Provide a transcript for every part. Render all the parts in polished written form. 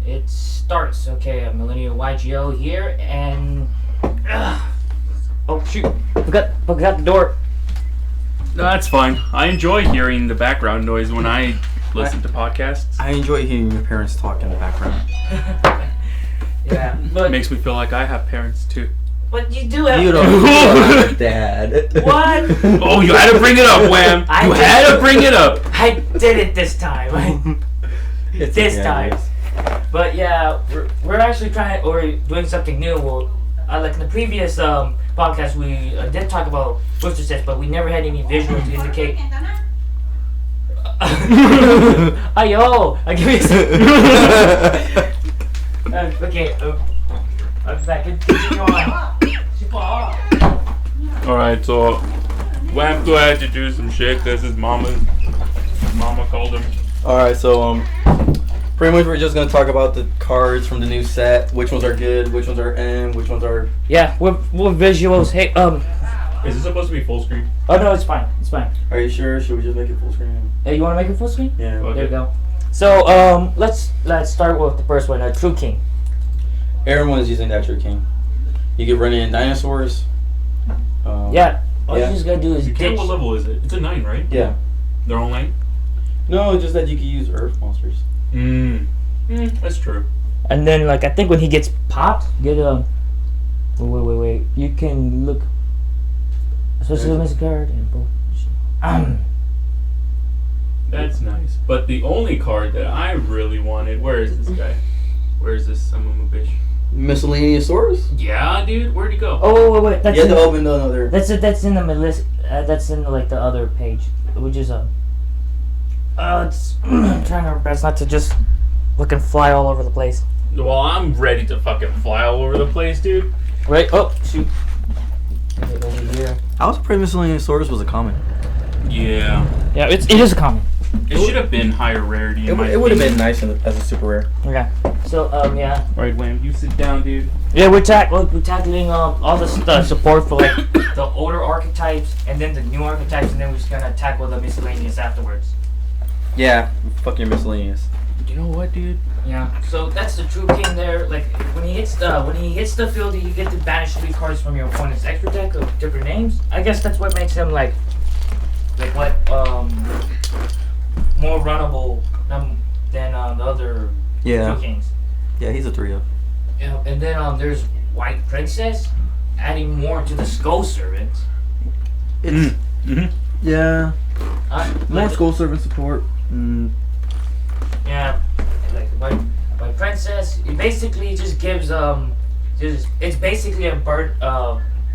it starts. Okay, Millennial YGO here, and oh shoot, forgot the door. No, that's fine. I enjoy hearing the background noise when I listen to podcasts. I enjoy hearing your parents talk in the background. Yeah, It but makes me feel like I have parents too. you do have. You don't have a dad. What? Oh, you had to bring it up, Wham! You had to bring it up. I did it this time. This time. But yeah, we're actually doing something new. Well, like in the previous podcast, we did talk about booster sets, but we never had any visuals to indicate. Ayo! I give you a okay. I'm back. Continue on. Alright, so Wham still had to do some shit because his mama called him. Alright, so pretty much we're just gonna talk about the cards from the new set. Which ones are good? Which ones are which ones are? Yeah, what visuals? Hey, Is this supposed to be full screen? Oh no, it's fine. It's fine. Are you sure? Should we just make it full screen? Hey, you want to make it full screen? Yeah. Okay. There we go. So let's start with the first one. True King. Everyone's using that True King. You can run in dinosaurs. Yeah. All you just gotta do is ditch. What level is it? It's a 9, right? Yeah. They're all 9? No, just that you can use Earth monsters. That's true. And then, like, I think when he gets popped, get wait. You can look. Especially miss a card and boom. That's nice. But the only card that I really wanted, where is this guy? Where is this Amumu bitch? Miscellaneousaurus? Yeah, dude. Where'd he go? Oh wait. That's You have to open the other. That's in the list. That's in like the other page, which is it's I'm trying our best not to just fucking fly all over the place. Well, I'm ready to fucking fly all over the place, dude. Right? Oh shoot. Get over here. I was afraid Miscellaneousaurus was a common. Yeah. Yeah, it is a common. It should have been higher rarity. It would have been nice as a super rare. Okay. So yeah. Alright, Wham, you sit down, dude. Yeah, we're tackling all the support for like the older archetypes and then the new archetypes, and then we're just gonna tackle the miscellaneous afterwards. Yeah, fuck your miscellaneous. You know what, dude? Yeah. So that's the True King there. Like when he hits the field, you get to banish 3 cards from your opponent's extra deck of different names. I guess that's what makes him like what more runnable than the other True Kings. Yeah, he's a 3-0. Yeah, and then there's White Princess, adding more to the Skull Servant. It's yeah. More Like, Skull Servant support. Yeah, like White Princess. It basically just gives it's basically a bird,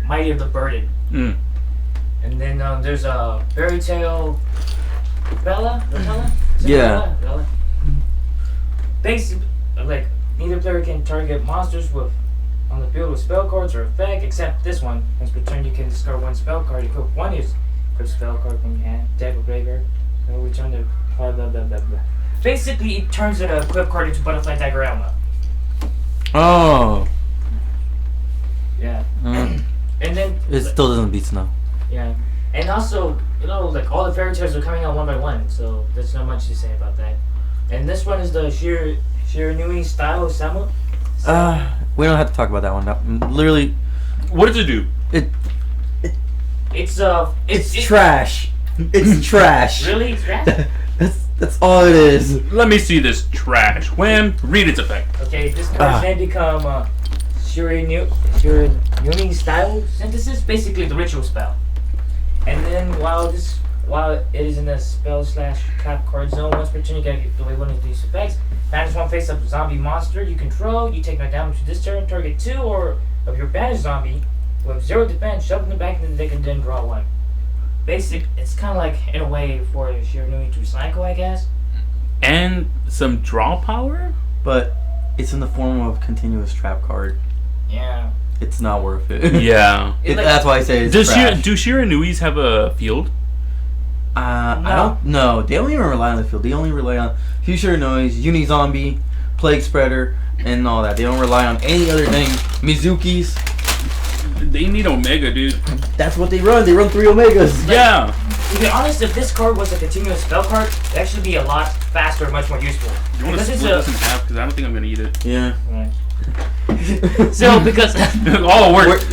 Mighty of the Burden. And then there's a Fairy Tale Bella. Yeah. Bella. Basically, like neither player can target monsters on the field with spell cards or effect, except this one. Once per turn, you can discard 1 spell card. Equip 1 is equip spell card from your hand, deck or graveyard. And return the blah blah blah blah blah. Basically, it turns an equip card into Butterfly Diorama. Oh. Yeah. And then It still doesn't beat Snow. yeah, and also like all the fairy tales are coming out one by one, so there's not much to say about that. And this one is the Shiranui style Samu. We don't have to talk about that one. Literally, What does it do? It's trash. It's trash. Really? It's trash? That's all it is. Let me see this trash. Wham, read its effect. Okay, this card's then become Shiranui style synthesis, basically the ritual spell. And then while it is in the spell/trap card zone, once per turn you gotta get away one of these effects. Banish 1 face-up zombie monster you control. You take no damage to this turn. Target 2 of your banished zombie with 0 defense. Shove them back into the deck and then draw 1. It's kind of like in a way for Shiranui to recycle, I guess. And some draw power? But it's in the form of a continuous trap card. Yeah. It's not worth it. Yeah. That's why I say it's trash. Do Shiranuis have a field? I don't know. They don't even rely on the field. They only rely on Future Noise, Uni-Zombie, Plague Spreader, and all that. They don't rely on any other thing. Mizukis. They need Omega, dude. That's what they run. They run 3 Omegas. Yeah. To be honest, if this card was a continuous spell card, it'd actually be a lot faster, much more useful. You want to split this in half? Because I don't think I'm going to eat it. Yeah. Right. So, because...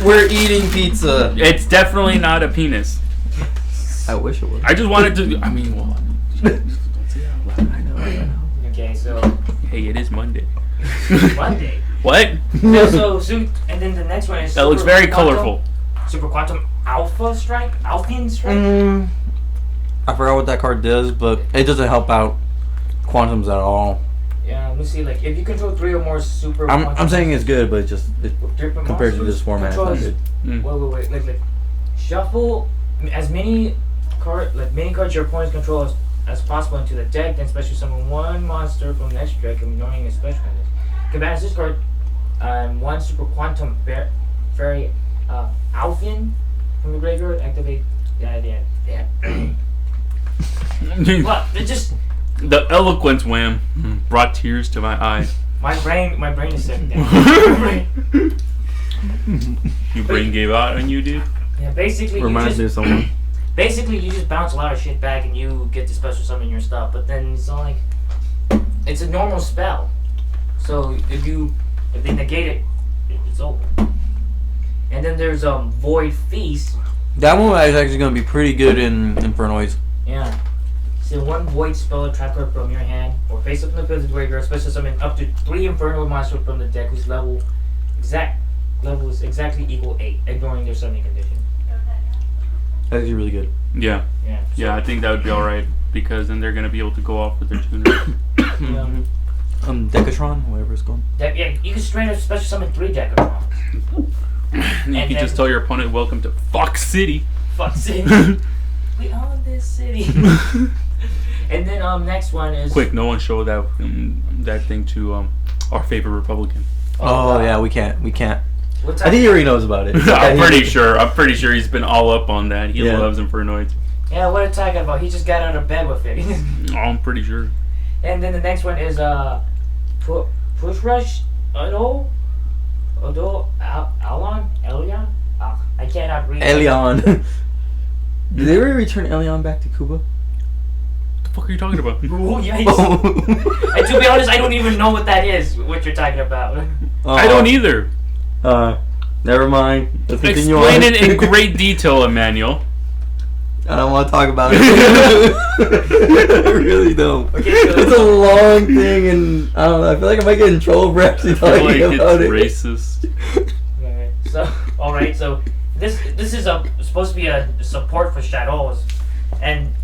we're eating pizza. It's definitely not a penis. I wish it was. I just wanted to... I mean, well... Don't say it out loud. I know. Okay, so... Hey, it is Monday. Monday. What? So, and then the next one is... That looks very colorful. Super Quantum Alpha Strike? Alpine Strike? I forgot what that card does, but it doesn't help out Quantums at all. Yeah, let me see. Like, if you control 3 or more Super I'm saying it's good, but compared to this format, it's not good. Wait. Like, shuffle as many cards your opponents control as possible into the deck, then special summon one monster from the next deck, ignoring a special condition. Combines this card, one Super Quantum Fairy Alphian from the graveyard. Activate. Yeah. What? It just. The eloquence wham brought tears to my eye. My brain is sick. Your brain gave out on you, dude? Yeah, basically. Reminds me of someone. Basically, you just bounce a lot of shit back and you get to special summon your stuff. But then it's not like it's a normal spell. So if they negate it, it's over. And then there's Void Feast. That one is actually going to be pretty good in Infernoids. Yeah. So one Void spell tracker from your hand or face up in the field of the graveyard, special summon up to 3 Infernal monsters from the deck whose level is exactly equal 8, ignoring their summoning condition. That's actually really good. Yeah. Yeah. Yeah, I think that would be alright because then they're going to be able to go off with their tuners. Decatron, whatever it's called. Yeah, you can straight up special summon 3 Decatrons. You can just tell your opponent, welcome to Fox City. Fox City. We own this city. And then next one is... Quick, no one show that thing to our favorite Republican. Oh yeah, we can't. What I think he already knows about it. I'm pretty sure he's been all up on that. He loves Infernoids. Yeah, what are you talking about? He just got out of bed with it. Oh, I'm pretty sure. And then the next one is Push Rush Elion? I cannot read. Elion. Did they ever return Elion back to Cuba? What the fuck are you talking about? Oh, yes. And to be honest, I don't even know what that is, what you're talking about. I don't either. Never mind. Let's continue Explain on. it in great detail, Emmanuel. I don't want to talk about it. I really don't. Okay, so it's a long thing, and I don't know. I feel like I might get in trouble for actually talking about it. It's racist. Okay, so, alright, so this is supposed to be a support for Shadows, and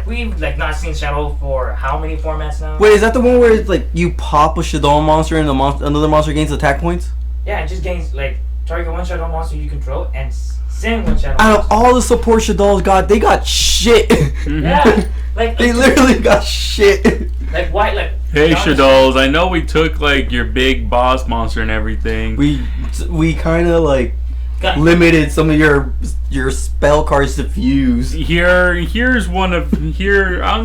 we've not seen Shadow for how many formats now? Wait, is that the one where it's like you pop a Shadow monster and another monster gains attack points? Yeah, it just gains target one Shadow monster you control and send one Shadow Out monster. of all the support Shadows they got shit. Yeah, they literally got shit. Why? Hey, Shadows, I know we took your big boss monster and everything. We kind of limited some of your spell cards to fuse. Here's one of I'm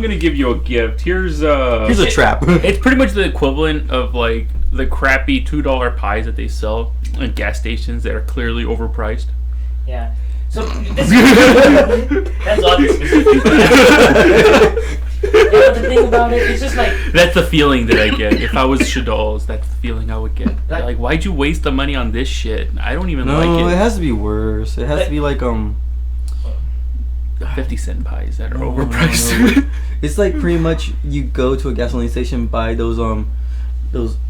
gonna give you a gift. Here's a trap. It's pretty much the equivalent of the crappy $2 pies that they sell at gas stations that are clearly overpriced. Yeah. So this that's obviously. Yeah, but the thing about it, it's just that's the feeling that I get. If I was Shadows, that's the feeling I would get. Why'd you waste the money on this shit? I don't even like it. No, it has to be worse. It has to be 50-cent pies that are overpriced. No. It's pretty much you go to a gasoline station, buy those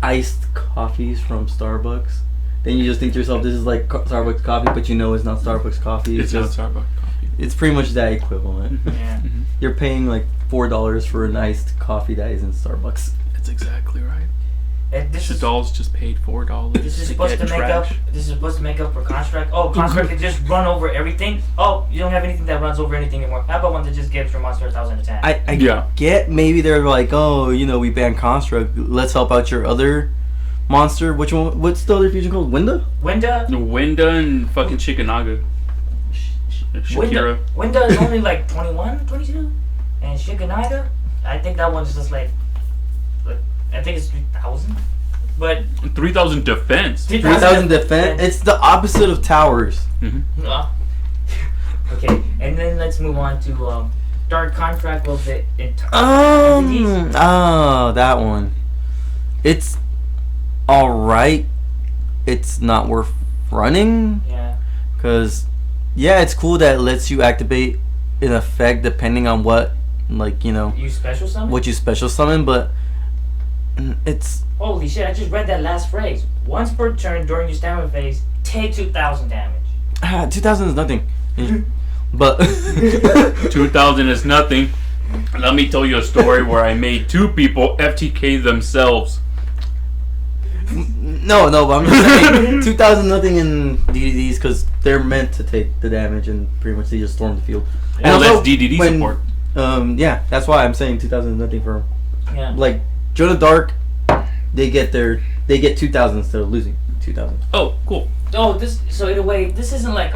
iced coffees from Starbucks. Then you just think to yourself, this is Starbucks coffee, but you know it's not Starbucks coffee. It's just Starbucks coffee. It's pretty much that equivalent. Yeah. You're paying $4 for an iced coffee that isn't Starbucks. That's exactly right. Shadows just paid $4 This is supposed to make up for Construct. Oh, Construct can just run over everything. Oh, you don't have anything that runs over anything anymore. How about one that just gives your monster 1,000 attack? I get maybe they're we banned Construct. Let's help out your other monster. Which one? What's the other fusion called? Winda and fucking Shikanaga. Shakira. Winda is only 21, 22, and Shikanaga, I think that one's just I think it's 3,000, but 3,000 defense. 3,000 defense. It's the opposite of towers. Mm-hmm. Okay, and then let's move on to Dark Contract with the entire. Oh, that one. It's alright. It's not worth running. Yeah. Cause, yeah, it's cool that it lets you activate an effect depending on what, like, you know, You special summon? what you special summon, but it's. Holy shit! I just read that last phrase. Once per turn during your stamina phase, take 2,000 damage. 2000 is nothing. But 2000 is nothing. Let me tell you a story where I made 2 people FTK themselves. no, but I'm just saying 2000 nothing in DDDs because they're meant to take the damage and pretty much they just storm the field. Well, also, that's DDD support. Yeah, that's why I'm saying 2000 is nothing for Yeah. like Joan of Dark. They get 2000 instead of losing 2000. Oh, cool. Oh, so in a way, this isn't like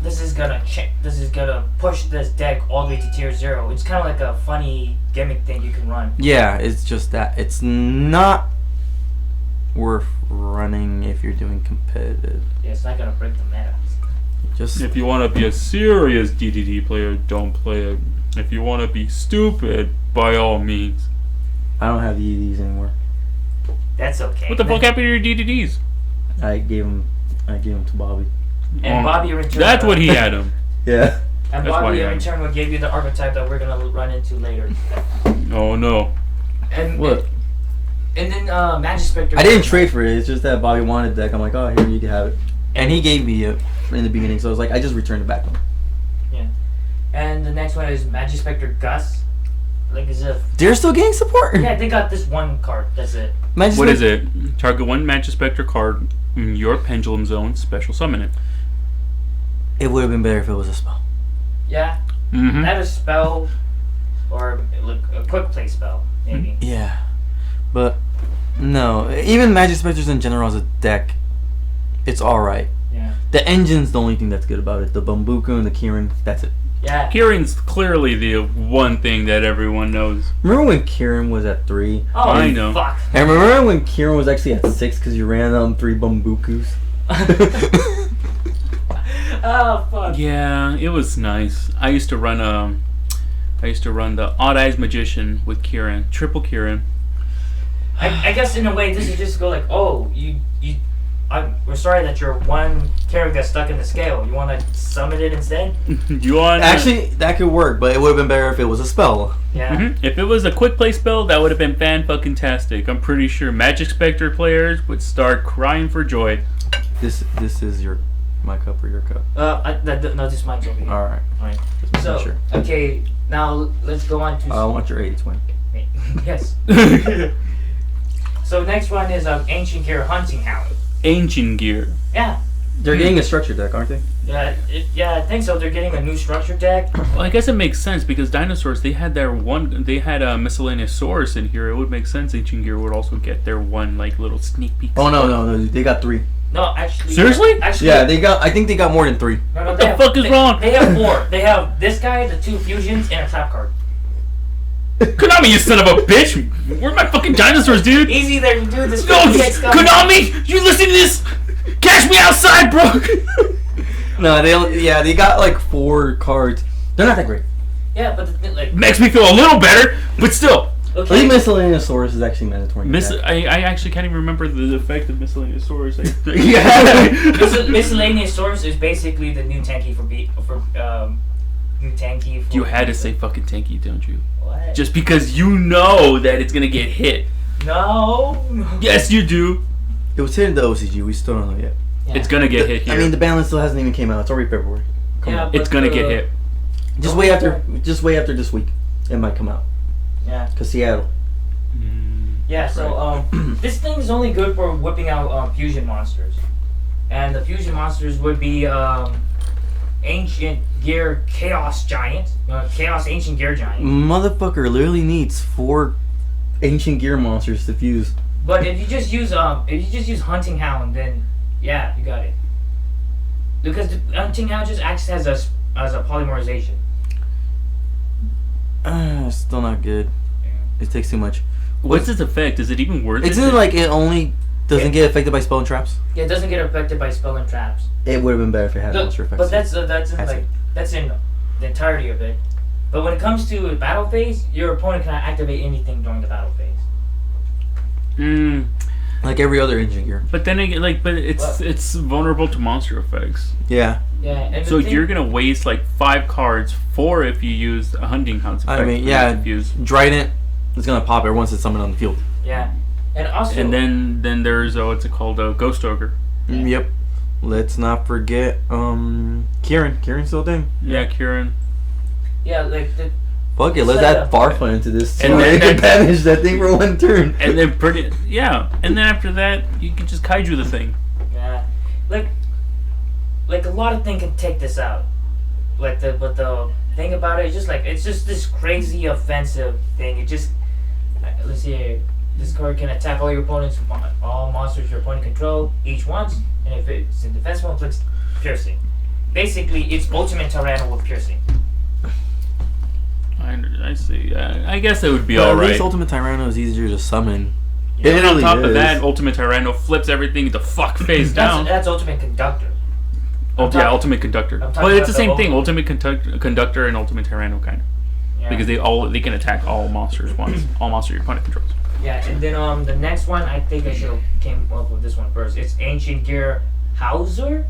this is gonna push this deck all the way to tier 0. It's kind of like a funny gimmick thing you can run. Yeah, it's just that it's not worth running if you're doing competitive. Yeah, it's not gonna break the meta. Just If you want to be a serious DDD player, don't play it. If you want to be stupid, by all means. I don't have DDDs anymore. That's okay. What the fuck happened to your DDDs? I gave them to Bobby. And Bobby in return. That's what he had them. Yeah. And That's why Bobby he in had return will give you the archetype that we're gonna run into later. Oh no. And What? And then Magic Spectre. I didn't trade for it. It's just that Bobby wanted the deck. I'm like, oh, here, you can have it. And he gave me it in the beginning, so I was like, I just returned it back to him. Yeah. And the next one is Magic Spectre Gus. Like as if. They're still getting support. Yeah, they got this one card. That's it. What is it? Target one Magic Spectre card in your Pendulum Zone, special summon it. It would have been better if it was a spell. Yeah. Mm-hmm. Not a spell, or like a quick play spell, maybe. Yeah. But, no. Even Magic Spectres in general as a deck, it's alright. Yeah. The engine's the only thing that's good about it. The Bambuku and the Kirin, that's it. Yeah. Kirin's clearly the one thing that everyone knows. Remember when Kirin was at 3? Oh, I know. Fuck. And remember when Kirin was actually at 6 because you ran 3 Bambukus? Oh fuck. Yeah, it was nice. I used to run the Odd Eyes Magician with Kirin, triple Kirin. I guess in a way this is just go like, oh, we're sorry that your one character got stuck in the scale. You want to summon it instead? You want Actually, that could work, but it would have been better if it was a spell. Yeah. Mm-hmm. If it was a quick play spell, that would have been fan-fucking-tastic. I'm pretty sure Magic Spectre players would start crying for joy. This is my cup or your cup? No, this mine's over here. Alright. Alright. Just making So, sure. okay, now let's go on to. I want your 8 win. Yes. So next one is Ancient Gear Hunting Hound. Ancient Gear. Yeah. They're getting a structure deck, aren't they? Yeah, I think so. They're getting a new structure deck. Well, I guess it makes sense because dinosaurs, they had a miscellaneous source in here. It would make sense Ancient Gear would also get their one like little sneak peek. Oh no, they got 3. No, actually. Seriously? Actually, Yeah, I think they got more than 3. No, What the fuck is wrong? They have 4. They have this guy, the 2 fusions, and a trap card. Konami, you son of a bitch! Where are my fucking dinosaurs, dude? Easy there, you do this. No, Konami! You listen to this? Cash me outside, bro! No, they got like 4 cards. They're not that great. Yeah, but the thing, like. Makes me feel a little better, but still. I Okay. think Miscellaneousaurus is actually mandatory. I actually can't even remember the effect of miscellaneous source. Miscellaneous source is basically the new tanky for new tanky for. You had to say fucking tanky, don't you? What? Just because you know that it's gonna get hit. No. Yes, you do. It was hit in the OCG. We still don't know yet. Yeah. It's gonna get hit here. I mean, the balance still hasn't even came out. It's already February. Come Yeah, on. It's gonna get hit. Just wait after this week. It might come out. Yeah. Cause Seattle. Yeah. So this thing is only good for whipping out fusion monsters, and the fusion monsters would be Ancient Gear Chaos Giant, Chaos Ancient Gear Giant. Motherfucker literally needs 4 ancient gear monsters to fuse. But if you just use Hunting Hound, then yeah, you got it. Because the Hunting Hound just acts as a polymerization. Still not good. Yeah. It takes too much. What's its effect? Is it even worth it? It's in like it only Doesn't get affected by spell and traps. Yeah, it doesn't get affected by spell and traps. It would have been better if it had monster effects. But that's in the entirety of it. But when it comes to battle phase, your opponent cannot activate anything during the battle phase. Like every other engine gear. But then again, it's vulnerable to monster effects. Yeah. Yeah. And So you're gonna waste like 5 cards, 4 if you use a hunting hound's effect. I mean, Drident is gonna pop it once it's summoned on the field. Yeah. And also. And then there's what's it called? Ghost Ogre. Yep. Let's not forget Kieran. Kieran's still a thing. Yeah, Kieran. Yeah, like the. Fuck it, let's add Farfan into this. And And then- then banish that thing for 1 turn. And then and then after that you can just kaiju the thing. Yeah. Like a lot of things can take this out. But the thing about it is it's just this crazy offensive thing. It just let's see here. This card can attack all your opponents, all monsters your opponent control, each once, and if it's in defense mode, clicks piercing. Basically, it's Ultimate Tyranno with piercing. I see. I guess it would be At alright. least Ultimate Tyranno is easier to summon. And then on really top of is. that, Ultimate Tyranno flips everything the fuck face down. That's Ultimate Conductor. Ultimate Conductor. I'm talking Well, it's the about same the thing. Ultimate Conductor and Ultimate Tyranno kind of. Yeah. Because they can attack all monsters once. All monsters your opponent controls. Yeah, and then the next one, I think I should have came up with this one first. It's Ancient Gear Hauser.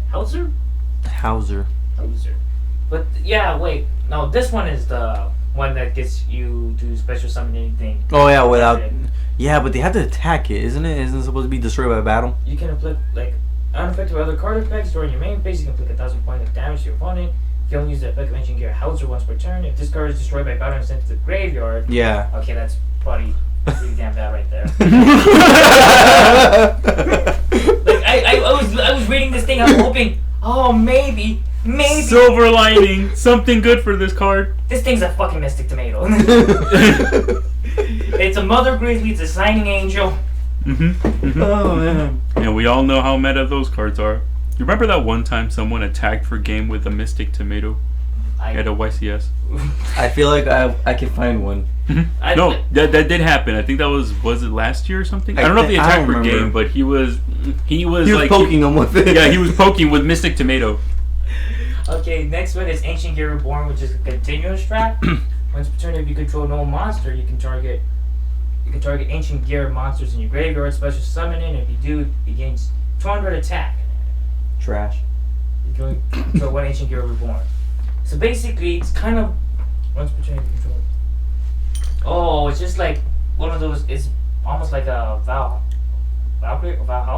But yeah, wait, no, this one is the one that gets you to special summon anything. Oh yeah, without. Yeah, but they have to attack it, isn't it? Isn't it supposed to be destroyed by battle? You can inflict unaffected by other card effects during your main phase. You can inflict 1,000 points of damage to your opponent. You can only use the effect of Ancient Gear Hauser once per turn. If this card is destroyed by battle and sent to the graveyard. Yeah. Okay, that's probably pretty damn bad right there. I was reading this thing. I'm hoping, maybe Silver lining, something good for this card. this thing's a fucking Mystic Tomato. It's a Mother Grizzly. It's a Signing Angel. Oh man. And we all know how meta those cards are. You remember that one time someone attacked for game with a Mystic Tomato at a YCS? I feel like I can find one. No, that did happen. I think that was it last year or something? I don't know if they I attacked don't for remember. game, but he was He was poking them with it. Yeah, he was poking with Mystic Tomato. Okay, next one is Ancient Gear Reborn, which is a continuous trap. Once per turn, if you control no monster, you can target Ancient Gear monsters in your graveyard, special summon it. If you do, it gains 200 attack. Trash. You can control one Ancient Gear Reborn. So basically, it's kind of once per turn if you control it. Oh, it's just like one of those. It's almost like a Valhalla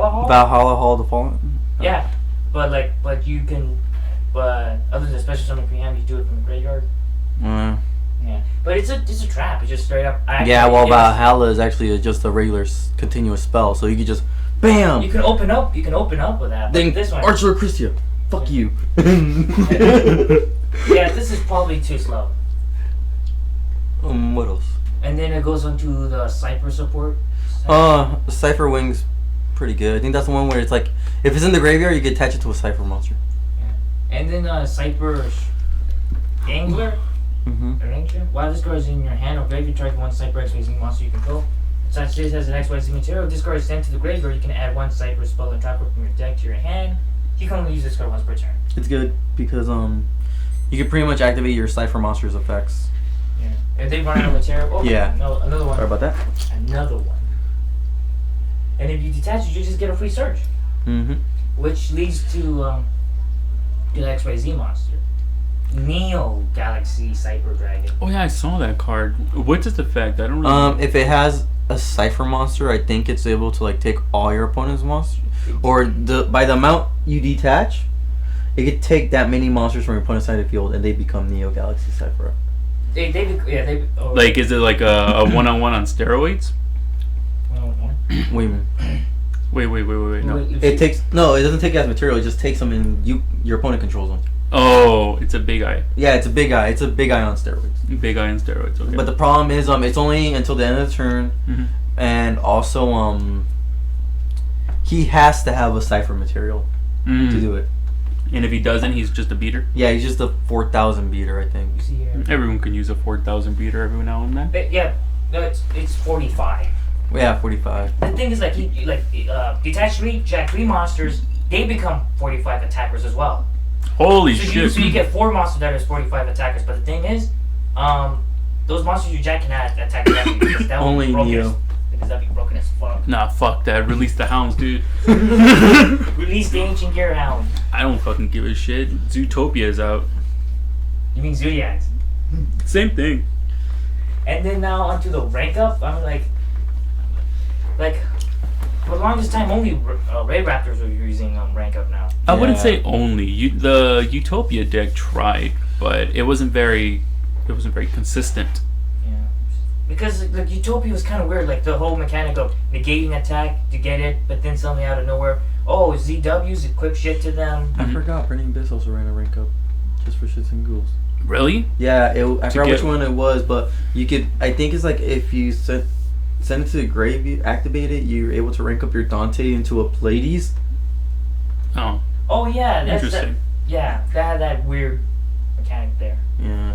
Hall. Valhalla Hall of the Fallen. Yeah, but you can. But other than special summon from your hand, you do it from the graveyard. Yeah, but it's a trap. It's just straight up. Valhalla is actually just a regular continuous spell, so you can just bam. You can open up with that. But Then this one, Archer Christia. Fuck you. yeah, this is probably too slow. What else? And then it goes on to the Cypher support. Cypher Wing's pretty good. I think that's the one where it's like, if it's in the graveyard, you can attach it to a Cypher monster. Yeah. And then Cypher Angler. While this card is in your hand or graveyard, target one Cypher XYZ monster you control. Such this has an XYZ material. If this card is sent to the graveyard, you can add one Cypher spell and trap card from your deck to your hand. You can only use this card once per turn. It's good because you can pretty much activate your Cypher monster's effects. Yeah. If they run out of material, no, another one. Sorry about that. Another one. And if you detach it, you just get a free search. Which leads to the XYZ monster. Neo Galaxy Cypher Dragon. Oh yeah, I saw that card. What's its effect? I don't really If it has a Cypher monster, I think it's able to take all your opponent's monsters. Or by the amount you detach, it could take that many monsters from your opponent's side of the field and they become Neo Galaxy Cypher. They like, is it like a one-on-one on steroids? Wait a minute. Wait, no. It doesn't take it as material, it just takes them and your opponent controls them. Oh, it's a big eye. Yeah, it's a big eye. It's a big eye on steroids. Big eye on steroids, okay. But the problem is it's only until the end of the turn, and also he has to have a Cypher material to do it. And if he doesn't, he's just a beater? Yeah, he's just a 4,000 beater, I think. Everyone can use a 4,000 beater every now and then. Yeah, no, it's 45. Yeah, 45. The thing is, like, detach 3, jack 3 monsters, they become 45 attackers as well. Holy So shit. you get 4 monsters that is 45 attackers, but the thing is, those monsters you jack cannot attack directly because that would be broken. Neo. Because that'd be broken as fuck. Nah, fuck that. Release the hounds, dude. Release the ancient gear hound. I don't fucking give a shit. Zootopia is out. You mean Zodiacs? Same thing. And then now onto the rank up. I'm like for the longest time, only Ray Raptors were using rank up now. I wouldn't Yeah. say only. The Utopia deck tried, but it wasn't very consistent. Yeah. Because like Utopia was kind of weird, like the whole mechanic of negating attack to get it, but then suddenly out of nowhere, oh, ZWs, equip shit to them. I forgot Burning Abyss also ran a rank up. Just for shits and ghouls. Really? Yeah, I forgot get- which one it was, but you could. I think it's like if you send it to the grave, you activate it, you're able to rank up your Dante into a Pleiades. Oh, Oh yeah, that's interesting. that had that weird mechanic there. Yeah,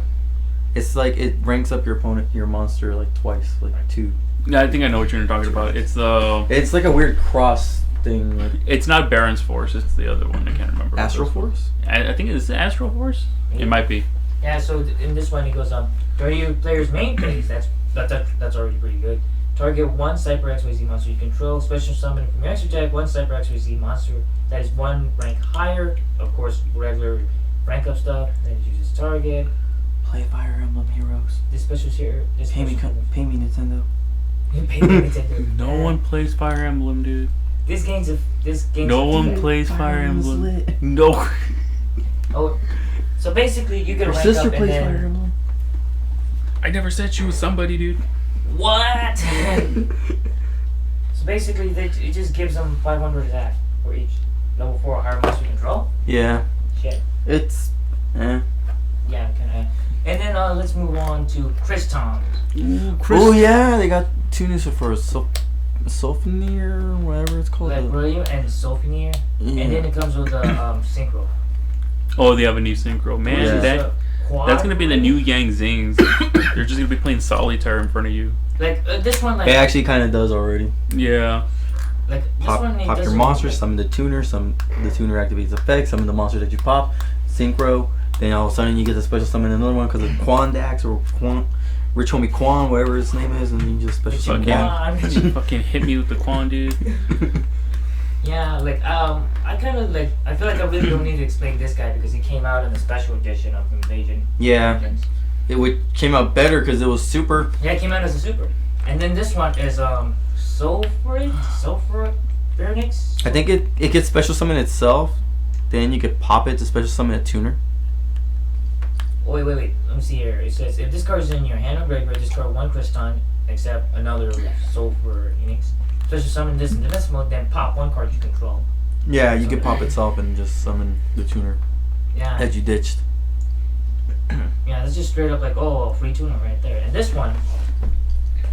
it's like it ranks up your opponent, your monster, like twice, like 2. Yeah, I think I know what you're talking about. It's It's like a weird cross thing. Like it's not Baron's Force. It's the other one. I can't remember. Astral Force. I think it's Astral Force. Yeah. It might be. Yeah, so in this one, he goes on 30 player's main phase. That's already pretty good. Target 1 Cyber XYZ monster you control. Special summon from your extra deck 1 Cyber XYZ monster that is 1 rank higher. Of course, regular rank up stuff. Then it uses target. Play Fire Emblem Heroes. This special here. This Pay me, special pay me, Nintendo. Pay me Nintendo. No one plays Fire Emblem, dude. This game's No one plays Fire Emblem. No. Oh, so basically you get a Her rank sister up and plays then Fire Emblem. I never said she was somebody, dude. what? So basically, it just gives them 500 attack for each level 4 higher monster you control. Yeah, Shit. it's. Yeah, kind of. And then let's move on to Chris Tom. Oh yeah, they got 2 new for Sulfenir, whatever it's called. Like Reveiw and Sulfenir. Yeah. And then it comes with the Synchro. Oh, they have a new synchro. Man, Yeah. that's gonna be the new Yang Zings. They're just gonna be playing solitaire in front of you. Like this one, like It actually kind of does already. Yeah. like this Pop one. It your doesn't- monsters, summon the tuner, the tuner activates effects, summon the monster that you pop, synchro, then all of a sudden you get to special summon another one because of Quandax or Rich Homie Quan, whatever his name is, and you just special summon Fucking, one. Quan. fucking hit me with the Quan, dude. Yeah, like I kind of like I feel like I really don't need to explain this guy because he came out in the special edition of Invasion. Yeah, Legends. came out better because it was super. Yeah, it came out as a super. And then this one is Sulfuric Phoenix. I think it gets special summon itself, then you could pop it to special summon a tuner. Oh, wait. Let me see here. It says if this card is in your hand or graveyard, discard 1 Kriston except another Sulfur Phoenix. Special summon this in defense mode, then pop 1 card you control. Yeah, you could pop itself and just summon the tuner Yeah. that you ditched. Yeah, that's just straight up like, oh, free tuner right there. And this one,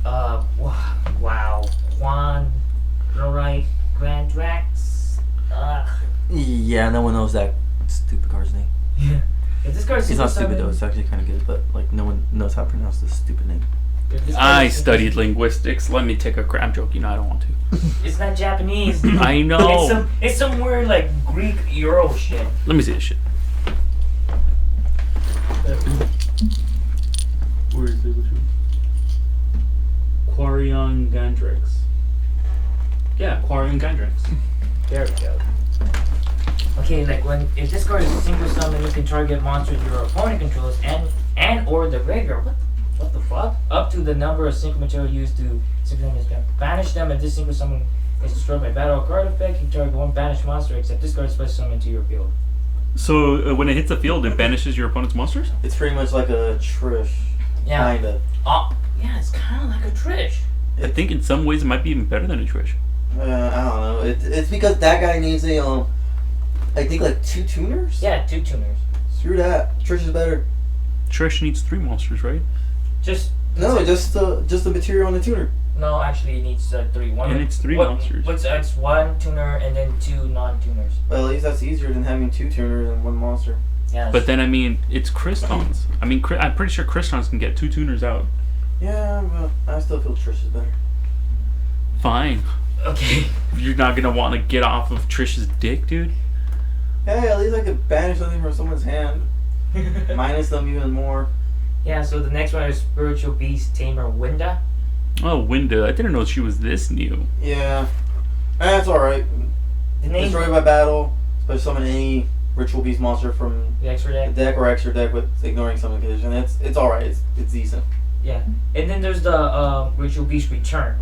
wow. Juan, Lorite, Grand Drax. Yeah, no one knows that stupid card's name. Yeah. If this card's It's not stupid though, summoned- it's actually kind of good, but like no one knows how to pronounce this stupid name. if this card I is- studied linguistics. Let me take a crack. I'm joking. No, I don't want to. It's not Japanese. I know. It's some weird like Greek Euro shit. Let me see this shit. Where is it? Quarion Gandrix. Yeah, Quarion Gandrix. There we go. Okay, like if this card is a single summon, you can target monsters your opponent controls and or the graveyard. What the fuck? Up to the number of synchro material used to synchro this card. Banish them if this synchro summon is destroyed by battle or card effect. You target 1 banished monster except this card is special summoned to your field. So when it hits the field, it banishes your opponent's monsters? It's pretty much like a Trish. Yeah. Kinda. Yeah, it's kind of like a Trish. I think in some ways it might be even better than a Trish. I don't know. It's because that guy needs a I think like 2 tuners. Yeah, 2 tuners. Screw that. Trish is better. Trish needs 3 monsters, right? Just Just the material on the tuner. no, actually, it needs 3. One. It needs 3 monsters. It's 1 tuner and then 2 non-tuners. Well, at least that's easier than having 2 tuners and 1 monster. Yeah. But then, I mean, it's Crystons. I mean, I'm pretty sure Crystons can get 2 tuners out. Yeah, but I still feel Trish is better. Fine. Okay. You're not gonna want to get off of Trish's dick, dude. Hey, at least I could banish something from someone's hand. Minus them even more. Yeah, so the next one is Spiritual Beast Tamer Winda. Oh, Winda. I didn't know she was this new. Yeah. That's alright. The name Destroy by battle. Special summon any ritual beast monster from the extra the deck. deck or extra deck with ignoring summon condition. It's alright. It's decent. Yeah. And then there's the Ritual Beast Return.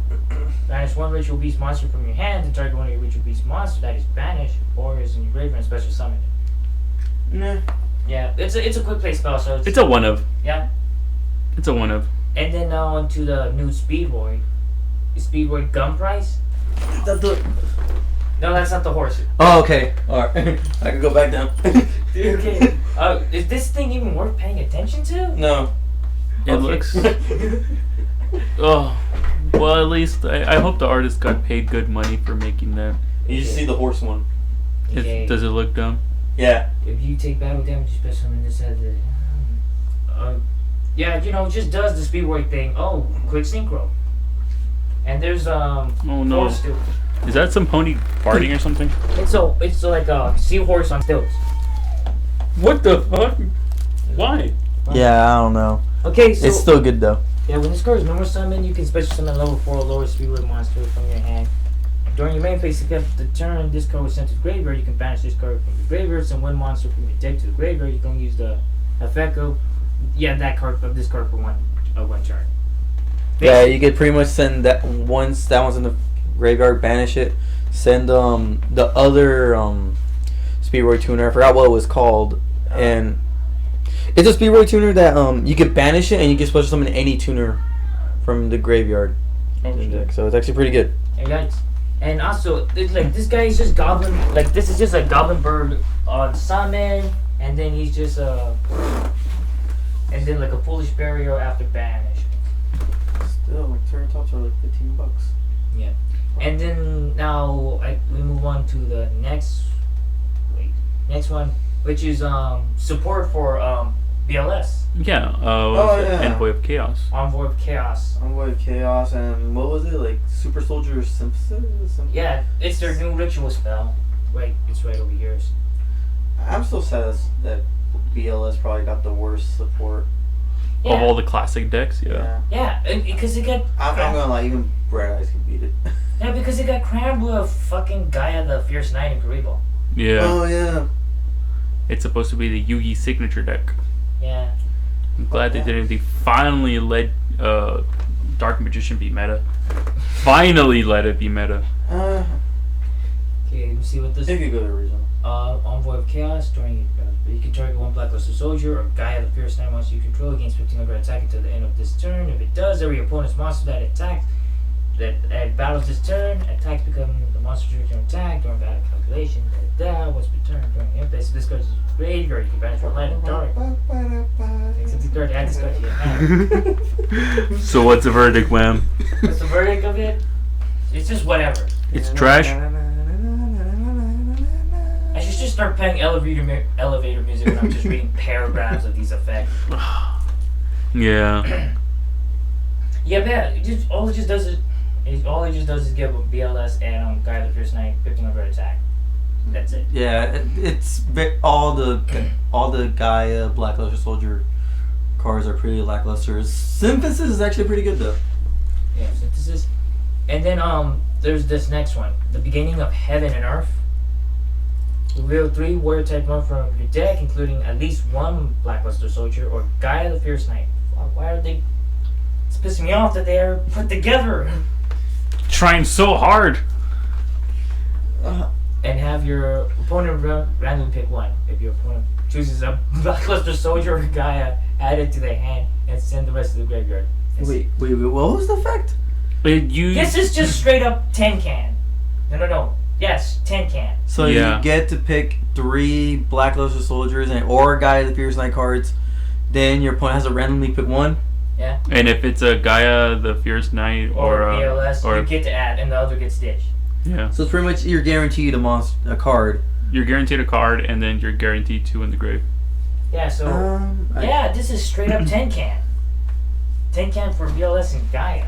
Banish one Ritual Beast monster from your hand and target one of your Ritual Beast monster that is banished or is in your graveyard and special summon it. Nah. Yeah, it's a quick play spell, so It's a one of. yeah. It's a one of. And then now onto the new Speedroid. Speedroid Gun Price? No, that's not the horse. Oh, okay. Alright. I can go back down. Okay. Is this thing even worth paying attention to? No. It looks. Oh, well, at least I hope the artist got paid good money for making that. You just see the horse one. Okay. Does it look dumb? Yeah. If you take battle damage, you special summon this as a. Yeah, it just does the Speedroid thing. Oh, quick synchro. And there's Oh no. horse too. Is that some pony farting or something? It's like a seahorse on stilts. What the fuck? Why? Yeah, I don't know. Okay, so It's still good though. yeah, when this card is normal summon, you can special summon a level 4 or lower Speedroid monster from your hand. During your main phase of the turn, this card was sent to the graveyard. You can banish this card from the graveyard. Send one monster from your deck to the graveyard. You can use the effect of that card of this card for one turn. Yeah, you could pretty much send that once that one's in the graveyard, banish it. Send the other Speedroid tuner. I forgot what it was called, and it's a Speedroid tuner that you could banish it and you can special summon any tuner from the graveyard. Oh, shit. So it's actually pretty good. Hey guys. And also, this guy is just goblin. Like this is just a goblin bird on summon, and then he's just and then like a foolish barrier after banish. Still, turn tops are like $15. Yeah. And then now we move on to the next one, which is support for BLS. Yeah. yeah. Envoy of Chaos. Envoy of Chaos. Envoy of Chaos, and what was it, like Super Soldier Synthesis? Yeah, it's their new ritual spell. It's right over here. I'm still sad that BLS probably got the worst support. Yeah. Of all the classic decks, yeah. Yeah, because it got. I'm gonna lie, even Bright Eyes can beat it. Yeah, because it got crammed with fucking Gaia the Fierce Knight and Karibo. Yeah. Oh yeah. It's supposed to be the Yugi signature deck. Yeah. I'm glad they didn't. They finally let Dark Magician be meta. Finally let it be meta. Okay, let me see what this. It could go to original. Envoy of Chaos. During you can target one blacklisted soldier or Gaia the Fierce Knight monster you control against 1500 attack until the end of this turn. If it does, every opponent's monster that attacks that battles this turn, attacks become the monster you can attack during battle calculation. That was returned during the impact. So this card is graveyard. You can banish one light and dark. Except this card, add this card to your hand. So what's the verdict, Wham? What's the verdict of it? It's just whatever. It's trash. I should just start playing elevator music when I'm just reading paragraphs of these effects. Yeah. Yeah, man. All it just does is give a BLS and Gaia the Fierce Knight 1500 attack. That's it. Yeah, it's all the Gaia Blackluster Soldier cards are pretty lackluster. Synthesis is actually pretty good though. Yeah, Synthesis. And then there's this next one, the Beginning of Heaven and Earth. Reveal 3 warrior type one from your deck, including at least one Blackluster Soldier or Gaia the Fierce Knight. Why are they? It's pissing me off that they are put together. Trying so hard. And have your opponent randomly pick one. If your opponent chooses a Blackluster Soldier or Gaia, add it to their hand and send the rest to the graveyard. Wait, what was the effect? This is just straight up 10 can. No. Yes, 10 can. So Yeah. you get to pick 3 Blackluster Soldiers or Gaia the Fierce Knight cards. Then your opponent has to randomly pick one. Yeah. And if it's a Gaia the Fierce Knight Or BLS, or you get to add, and the other gets ditched. yeah, So it's pretty much you're guaranteed a card. you're guaranteed a card, and then you're guaranteed 2 in the grave. Yeah, so... this is straight up 10 can. 10 can for BLS and Gaia.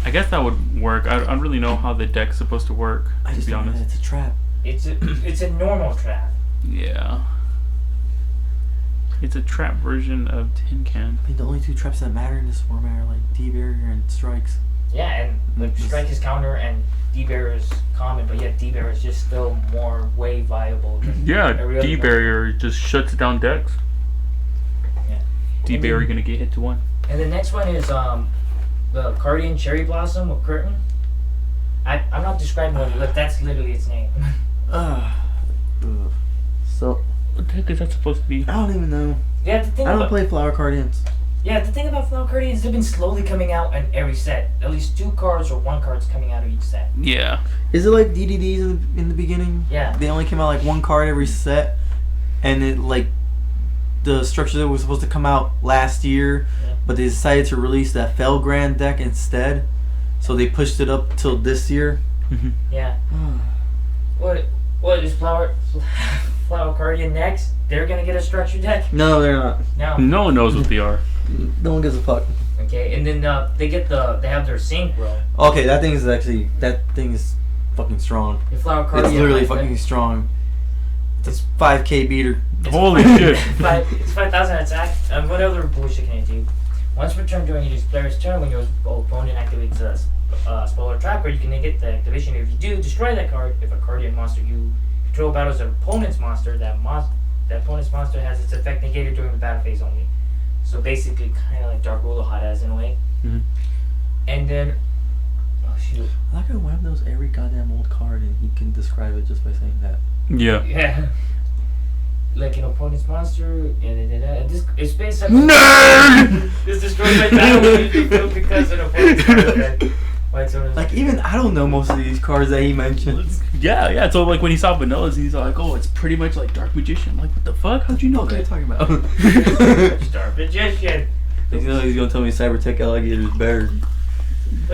I guess that would work. I don't really know how the deck's supposed to work, I to just be think that honest. it's a trap. It's a normal trap. Yeah. It's a trap version of Tin Can. I mean, the only two traps that matter in this format are like D-barrier and strikes. Yeah, and like strike is counter and D-barrier is common, but yet D-barrier is just still way viable than Yeah, every other D-barrier just shuts down decks. Yeah. D-barrier gonna get hit to 1. And the next one is the Cardian Cherry Blossom with Curtain. I'm not describing what it looks, that's literally its name. So, What the heck is that supposed to be? I don't even know. Yeah, the thing I don't about play Flower Cardians. the thing about Flower Cardians, they've been slowly coming out in every set. At least 2 cards or 1 card's coming out of each set. Yeah. Is it like DDDs in the beginning? Yeah. They only came out like 1 card every set, and it like the structure that was supposed to come out last year, but they decided to release that Felgrand deck instead, so they pushed it up till this year. Yeah. What is Flower Cardian next? They're gonna get a structure deck? No, they're not. No. No one knows what they are. No one gives a fuck. Okay, and then they have their synchro. Okay, that thing is fucking strong. The Flower Cardian. It's literally like, fucking strong. It's 5k beater. Holy shit. It's 5,000 attack. What other bullshit can it do? Once per turn during each player's turn, when your opponent activates a spell or trap card, you can negate the activation. If you do, destroy that card. If a Cardian monster you control battles an opponent's monster, that opponent's monster has its effect negated during the battle phase only. So basically, kind of like Dark Ruler Hot As in a way. Mm-hmm. And then, oh shoot. I like how Web knows every goddamn old card and he can describe it just by saying that. Yeah. Yeah. Like an opponent's monster, and this it's based on Nerd! This destroys my battle when you field because an opponent's monster. Like, even I don't know most of these cards that he mentioned. Yeah. So like when he saw Vanillas, he's like, "Oh, it's pretty much like Dark Magician." Like, what the fuck? How'd you know What are you that? talking about? Dark Magician. He's gonna tell me Cybertech Alligator is better.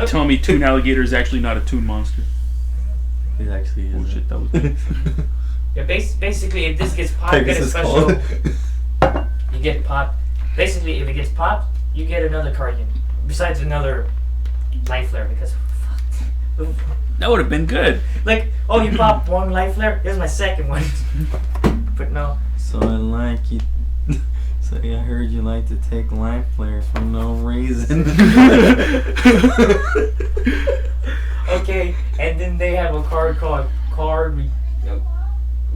Tell me, Toon Alligator is actually not a Toon monster. It actually is. Oh shit, that was. Yeah, basically, if this gets popped, you get a Pegasus special. called. You get popped. Basically, if it gets popped, you get another Cardian. Besides another Life Flare, because That would have been good. like, oh, you popped 1 Life Flare. Here's my second one. But no. So I like you. So I heard you like to take life flares for no reason. Okay, and then they have a card called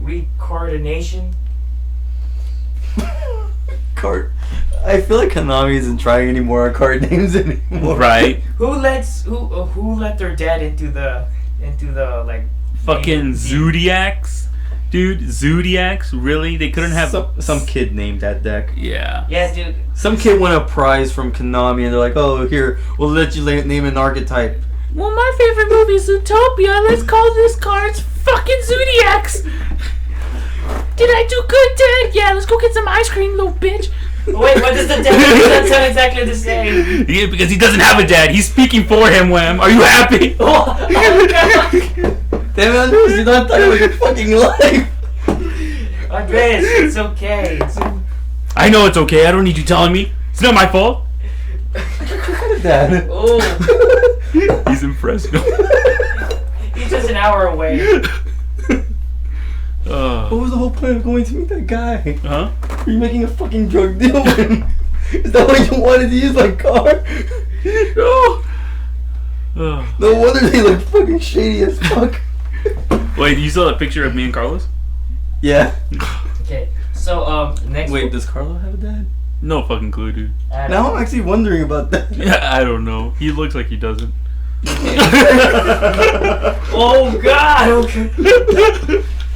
Recardination. Card. I feel like Konami isn't trying any more card names anymore. Right. Who let their dad into the like Fucking Zodiacs, dude. Zodiacs. Really? They couldn't have some kid named that deck. Yeah. Yeah, dude. Some kid won a prize from Konami, and they're like, "Oh, here, we'll let you name an archetype." Well, my favorite movie is Zootopia. Let's call this cards fucking Zodiacs. Did I do good, Dad? Yeah, let's go get some ice cream, little bitch. Wait, what does the dad sound exactly the same? Yeah, because he doesn't have a dad. He's speaking for him, Wham. Are you happy? Oh, God. Damn it, Andres, you're not talking about your fucking life. Andres, it's okay. I know it's okay. I don't need you telling me. It's not my fault. Dad. Oh, He's impressed. he's just an hour away. What was the whole point of going to meet that guy? Huh? Are you making a fucking drug deal with him? Is that why you wanted to use my car? No wonder they look fucking shady as fuck. Wait, you saw that picture of me and Carlos? Yeah. Okay, so next. Wait, does Carlo have a dad? No fucking clue, dude. Now I'm actually wondering about that. Yeah, I don't know. He looks like he doesn't. Oh God! Okay.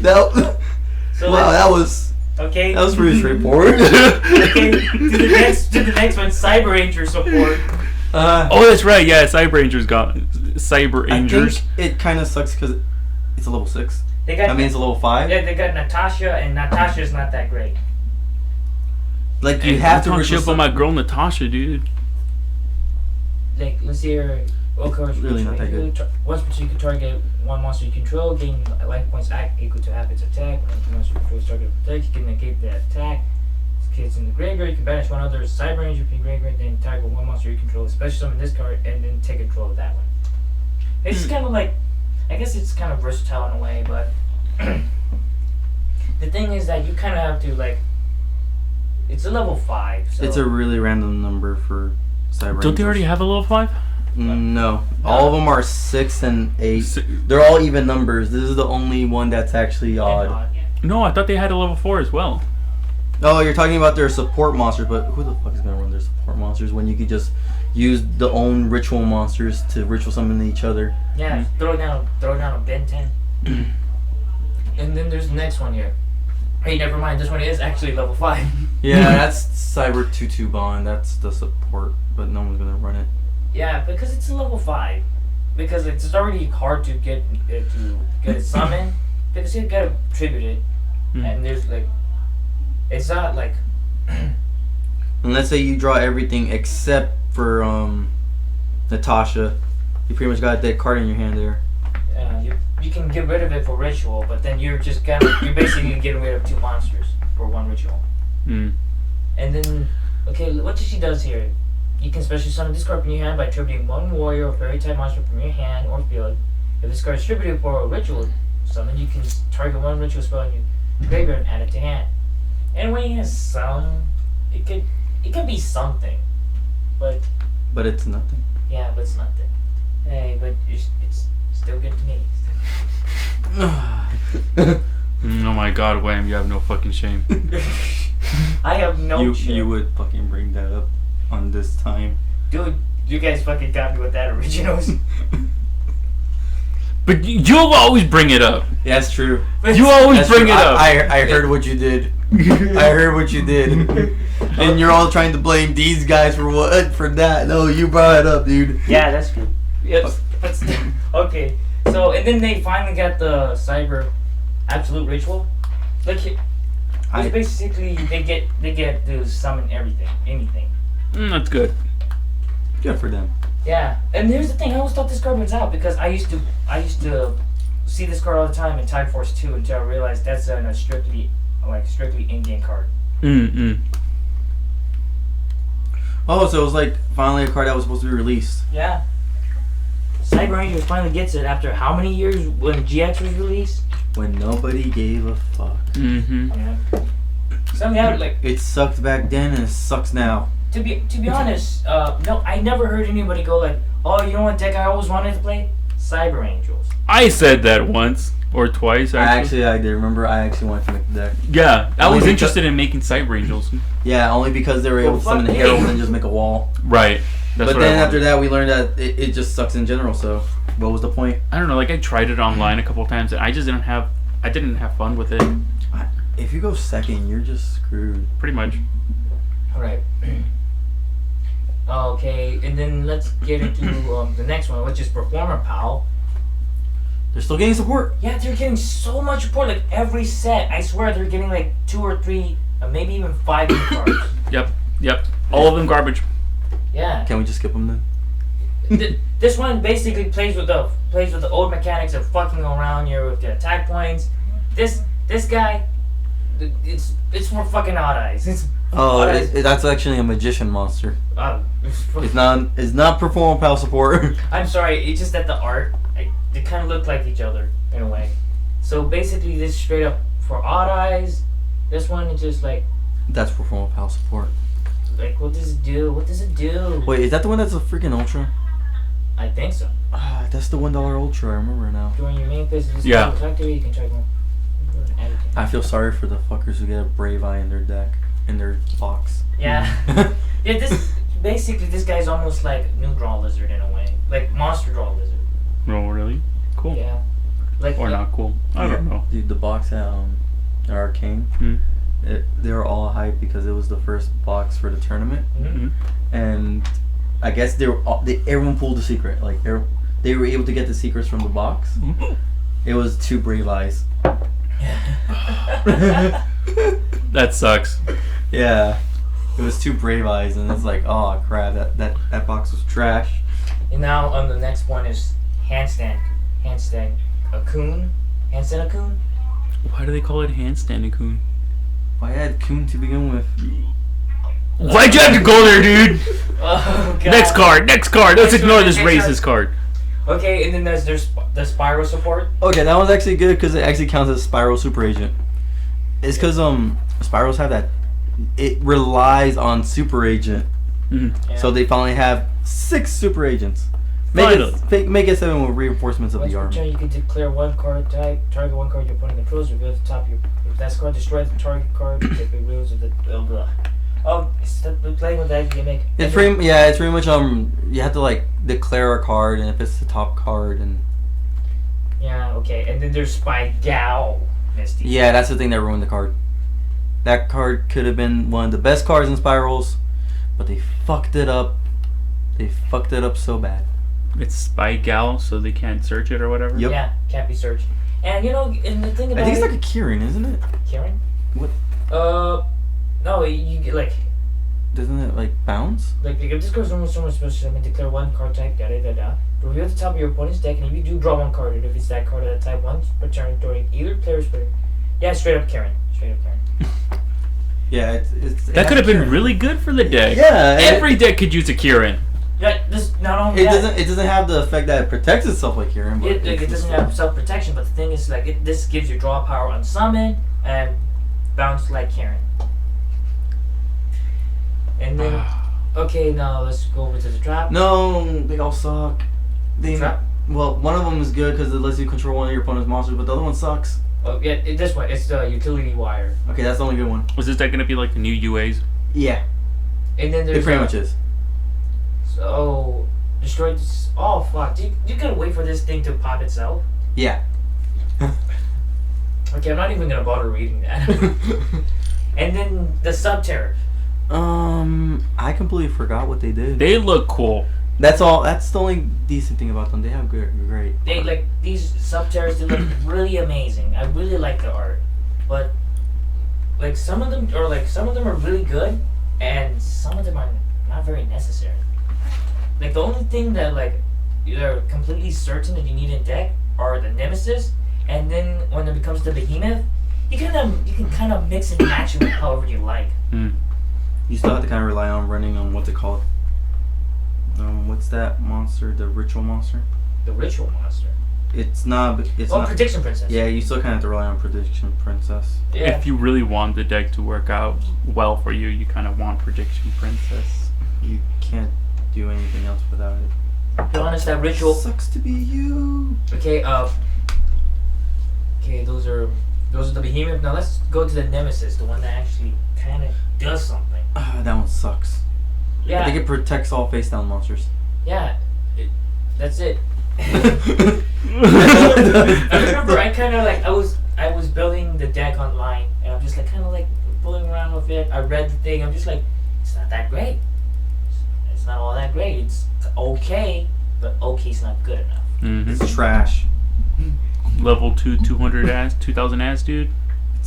So wow, that was okay. pretty straightforward. Okay, to the next one, Cyber Ranger support. Oh, that's right. Yeah, Cyber Rangers got Cyber Rangers. I think it kind of sucks because it's a level 6. They got. I mean, it's a level 5. Yeah, they got Natasha, and Natasha's not that great. Like you have to talk shit about my girl Natasha, dude. Like, let's see here. Really not that good. Once per turn, you can target 1 monster you control, gain life points equal to half its attack. When the monster you control is targeted with attack, you can negate that attack. If it's in the graveyard, you can banish 1 other Cyber Ranger from the graveyard, then target 1 monster you control, especially summon this card, and then take control of that one. It's kind of like, I guess it's kind of versatile in a way, but the thing is that you kind of have to like. It's a level 5. So. It's a really random number for Cyber. Don't they already have a level 5? No. All of them are 6 and 8. They're all even numbers. This is the only one that's actually odd. Yeah. No, I thought they had a level 4 as well. Oh, you're talking about their support monsters, but who the fuck is gonna run their support monsters when you could just use the own ritual monsters to ritual summon each other? Yeah, throw down a Ben 10. And then there's the next one here. Hey, never mind. This one is actually level 5. Yeah, that's Cyber 2-2 Bond. That's the support, but no one's gonna run it. Yeah, because it's a level 5. Because it's already hard to get it summoned. Because you gotta tribute it, and there's like, it's not like. And let's say you draw everything except for Natasha. You pretty much got that card in your hand there. You can get rid of it for ritual, but then you're basically getting rid of 2 monsters for 1 ritual. And then, okay, what she does here? You can special summon this card from your hand by tributing 1 warrior or fairy type monster from your hand or field. If this card is tributed for a ritual summon, you can target 1 ritual spell in your graveyard and add it to hand. And when you have some, it could be something, but it's nothing. Yeah, but it's nothing. Hey, but it's still good to me. Oh my god, Wham, you have no fucking shame. I have no shame. You would fucking bring that up on this time. Dude, you guys fucking got me with that originals. But you'll always bring it up. Yeah, that's true. You always bring it up. I heard what you did. I heard what you did. And you're all trying to blame these guys for what? For that. No, you brought it up, dude. Yeah, that's true. Yes. Okay. So, and then they finally got the Cyber Absolute Ritual. Like, it's basically they get to summon anything. That's good. Good for them. Yeah, and here's the thing. I always thought this card was out because I used to see this card all the time in Tide Force 2 until I realized that's a strictly in-game card. Oh, so it was like finally a card that was supposed to be released. Yeah. Cyber Rangers finally gets it after how many years when GX was released? When nobody gave a fuck. Yeah. Somehow, like, it sucked back then and it sucks now. To be honest, no, I never heard anybody go like, oh, you know what deck I always wanted to play? Cyber Angels. I said that once or twice. I did. Remember, I actually wanted to make the deck. Yeah, I was interested in making Cyber Angels. Yeah, only because they were able to summon the Herald and just make a wall. Right. That's but then after that, we learned that it just sucks in general. So, what was the point? I don't know. Like I tried it online a couple of times, and I didn't have fun with it. If you go second, you're just screwed. Pretty much. All right. Okay, and then let's get into the next one, which is Performer Pal. They're still getting support. Yeah, they're getting so much support. Like every set, I swear they're getting like 2 or 3, maybe even 5 new cards. Yep. All of them garbage. Yeah. Can we just skip them then? This one basically plays with the old mechanics of fucking around here with the attack points. This guy, it's for fucking odd eyes. That's actually a magician monster. It's not Performer Pal support. I'm sorry, it's just that the art, they kind of look like each other in a way. So basically, this is straight up for odd eyes. This one is just like. That's Performer Pal support. Like, what does it do? Wait, is that the one that's a freaking ultra? I think so. That's the $1 ultra. I remember now. During your main phase, you can try one. I feel sorry for the fuckers who get a Brave Eye in their deck, in their box. Yeah. Yeah, this guy's almost like New Draw Lizard in a way. Like Monster Draw Lizard. Oh, really? Cool. Yeah. Like, or not cool. I don't know. Dude, the box at Arcane, they were all hyped because it was the first box for the tournament. And I guess everyone pulled the secret. Like, they were able to get the secrets from the box. It was 2 Brave Eyes. That sucks. Yeah, it was 2 Brave Eyes, and it's like, oh crap, that box was trash. And now the next one is Handstand Akun. Why do they call it Handstand Akun? Why add Coon to begin with? Why'd you have to go there, dude? Oh, God. Next card. Let's ignore this racist card. Okay, and then there's the Spyro support. Okay, that one's actually good because it actually counts as Spyro Super Agent. It's because Spyros have that. It relies on Super Agent, Mm-hmm. Yeah. so they finally have 6 Super Agents. Make it 7 with reinforcements of Once the per army. turn, you can declare one card type, target one card your opponent controls, reveal the top of your. If that's card, destroy the target card. Take the rules of the. Blah. Oh, stop playing with that gimmick. It's pretty much you have to like declare a card, and if it's the top card, and Yeah, okay, and then there's Spy Gal, Misty. yeah, that's the thing that ruined the card. That card could have been one of the best cards in Spirals, but they fucked it up. They fucked it up so bad. It's Spy Gal, so they can't search it or whatever. Yep. Yeah, can't be searched. And you know, and the thing about I think it's like a Kieran, isn't it? Karen? What? No, you get like Doesn't it like bounce? if this goes almost so much special summon, declare one card type, da da da da. Reveal the top of your opponent's deck, and if you do, draw one card, and if it's that card of that type once per turn during either player's turn. Yeah, straight up Karen. Yeah, it's That could have been really good for the deck. Yeah, Every deck could use a Kieran. Yeah, this not only It that, doesn't have the effect that it protects itself like Kieran, but it doesn't have self protection, but the thing is like this gives you draw power on summon and bounce like Karen. And then okay, now let's go over to the trap. No, they all suck. Trap? Well, one of them is good because it lets you control one of your opponent's monsters, but the other one sucks. Oh yeah, this one it's the utility wire. Okay, that's the only good one. Was this deck gonna be like the new UAs? Yeah, And then there's it pretty much is. So destroy this. Oh fuck! You gotta wait for this thing to pop itself. Yeah. Okay, I'm not even gonna bother reading that. And then the sub-terror. I completely forgot what they did. They look cool. That's all. That's the only decent thing about them. They have great. They like these sub-terrors. They look really amazing. I really like the art, but like some of them are really good, and some of them are not very necessary. Like the only thing that like you're completely certain that you need in deck are the Nemesis, and then when it becomes the Behemoth, you can kind of mix and match it however you like. You still have to kind of rely on running on what they call it. What's that monster? The ritual monster. The Ritual Monster. It's not. It's not. Prediction Princess. Yeah, you still kind of have to rely on Prediction Princess. Yeah. If you really want the deck to work out well for you, you kind of want Prediction Princess. You can't do anything else without it. To be honest, that Ritual. Sucks to be you. Okay. Okay, those are the Behemoth. Now let's go to the Nemesis, the one that actually kind of does something. That one sucks. Yeah. I think it protects all face down monsters. Yeah. That's it. I remember I was building the deck online, and I'm just like kind of like fooling around with it. I read the thing. I'm just like, it's not that great. It's not all that great. It's okay, but okay's not good enough. Mm-hmm. It's trash. Level 2, 200 ass, 2,000 ass, dude.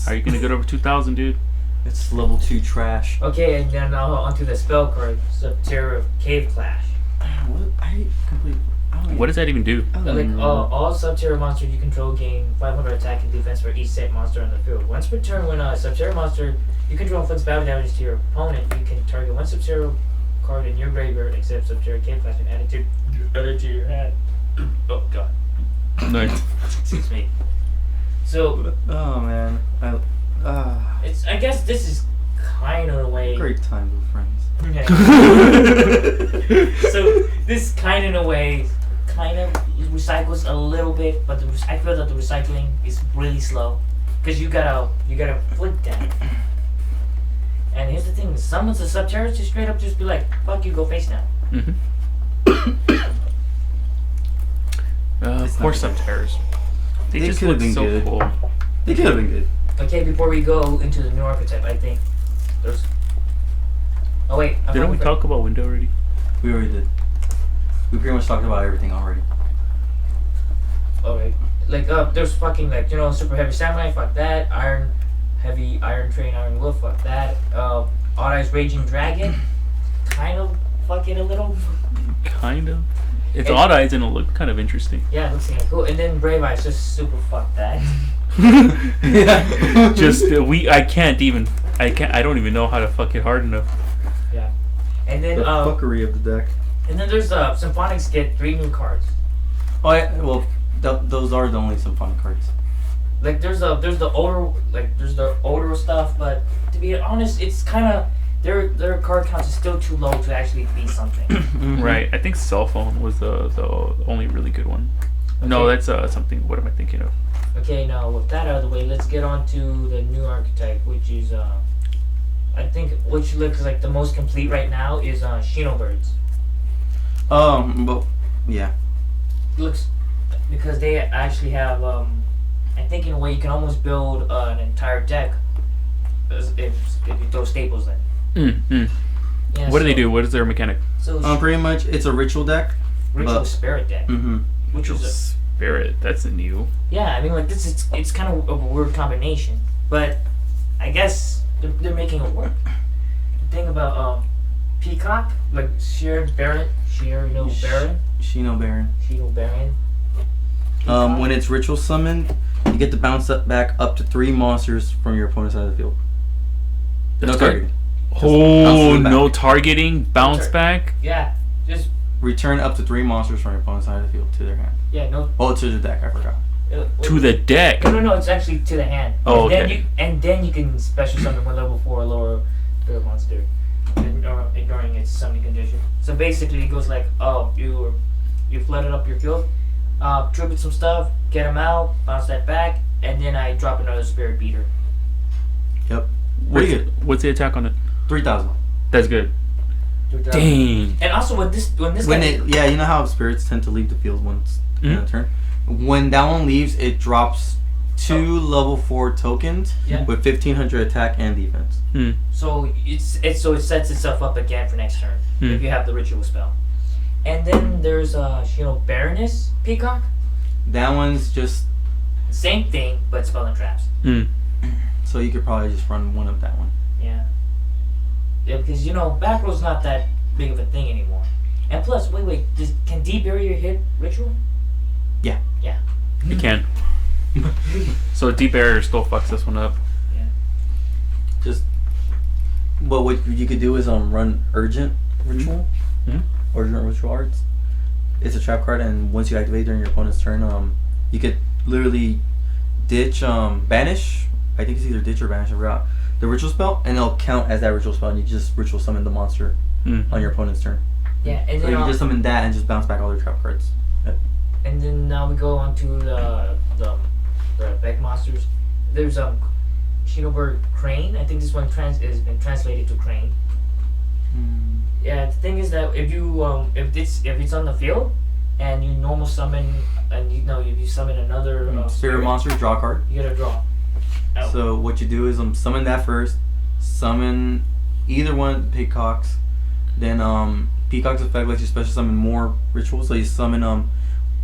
How are you gonna get over 2,000, dude? It's level 2 trash. Okay, and then now onto the spell card, Sub-Terra Cave Clash. What does that even do? All Sub-Terra monsters you control gain 500 attack and defense for each set monster on the field. Once per turn, when a Sub-Terra monster you control inflicts battle damage to your opponent, you can target one Sub-Terra card in your graveyard except Sub-Terra Cave Clash and add it to your hand. Oh god. Nice. Excuse me. So Oh man. I guess this is kind of a way. Great time with friends. So this kind of in a way kind of recycles a little bit, but I feel that the recycling is really slow because you gotta flip that. And here's the thing: some of the Sub-Terrors just straight up just be like, "Fuck you, go face down." Poor Sub-Terrors. They just could have look been so good. cool. They could have been good. Okay, before we go into the new archetype, I think there's. Oh wait, Didn't we talk about Window already? We already did. We pretty much talked about everything already. Alright. Like, there's fucking, like, Super Heavy Samurai, fuck that. Heavy Iron Train, Iron Wolf, fuck that. Odd Eyes Raging Dragon, kind of fuck it a little. Kind of. It's Odd Eyes and it'll look kind of interesting. Yeah, it looks kind of cool. And then Brave Eyes, just super fuck that. Yeah. Just, I don't even know how to fuck it hard enough. Yeah. And then, The fuckery of the deck. and then there's Symphonics get 3 new cards. Oh, yeah, well, those are the only some fun cards. Like there's the older stuff, but to be honest, it's kind of their card counts is still too low to actually be something. Mm-hmm. Right. I think cell phone was the only really good one. Okay. No, that's something. What am I thinking of? Okay, now with that out of the way, let's get on to the new archetype, which is I think which looks like the most complete right now is Shino Birds. Well, yeah. Looks because they actually have I think in a way you can almost build an entire deck if you throw staples in. Yeah, what do they do? What is their mechanic? So pretty much it's a ritual deck. Ritual spirit deck. Mm-hmm. Which is spirit. That's a new. Yeah, I mean like this is it's kind of a weird combination, but I guess they're making it work. The thing about Peacock, like Shino Baron. When it's ritual summoned, you get to bounce back up to 3 monsters from your opponent's side of the field. That's no good. targeting. Oh, no targeting, bounce back. Yeah, just return up to 3 monsters from your opponent's side of the field to their hand. Yeah, no. Oh, to the deck. I forgot. To the deck. No, it's actually to the hand. Oh, and then you can special summon one level 4 or lower spirit monster, ignoring its summoning condition. So basically, it goes like, oh, you flooded up your field, tribute some stuff, get them out, bounce that back, and then I drop another spirit beater. Yep. Pretty good. What's the attack on it? 3,000. That's good. 3,000. Dang. And also when you know how spirits tend to leave the field once in a turn. When that one leaves, it drops 2 level 4 tokens with 1,500 attack and defense. So it sets itself up again for next turn if you have the ritual spell. And then there's Shino Baroness Peacock. That one's just same thing, but spell and traps. So you could probably just run one of that one. Yeah, because back row's not that big of a thing anymore. And plus, wait, can Deep Barrier hit ritual? Yeah. It can. So Deep Barrier still fucks this one up. Yeah. Just, but what you could do is run Urgent Ritual, Urgent Ritual Arts. It's a trap card, and once you activate during your opponent's turn, you could literally ditch, banish. I think it's either ditch or banish. I forgot the ritual spell, and it'll count as that ritual spell, and you just ritual summon the monster on your opponent's turn. Yeah, and so then you can just summon that and just bounce back all their trap cards. Yep. And then now we go on to the Beck monsters. There's Shinobird Crane. I think this one has been translated to Crane. Yeah, the thing is that if it's on the field and you normal summon and if you summon another spirit monster, draw a card. You gotta draw. Oh. So what you do is summon that first, summon either one of the Peacocks, then Peacock's effect lets you special summon more rituals. So you summon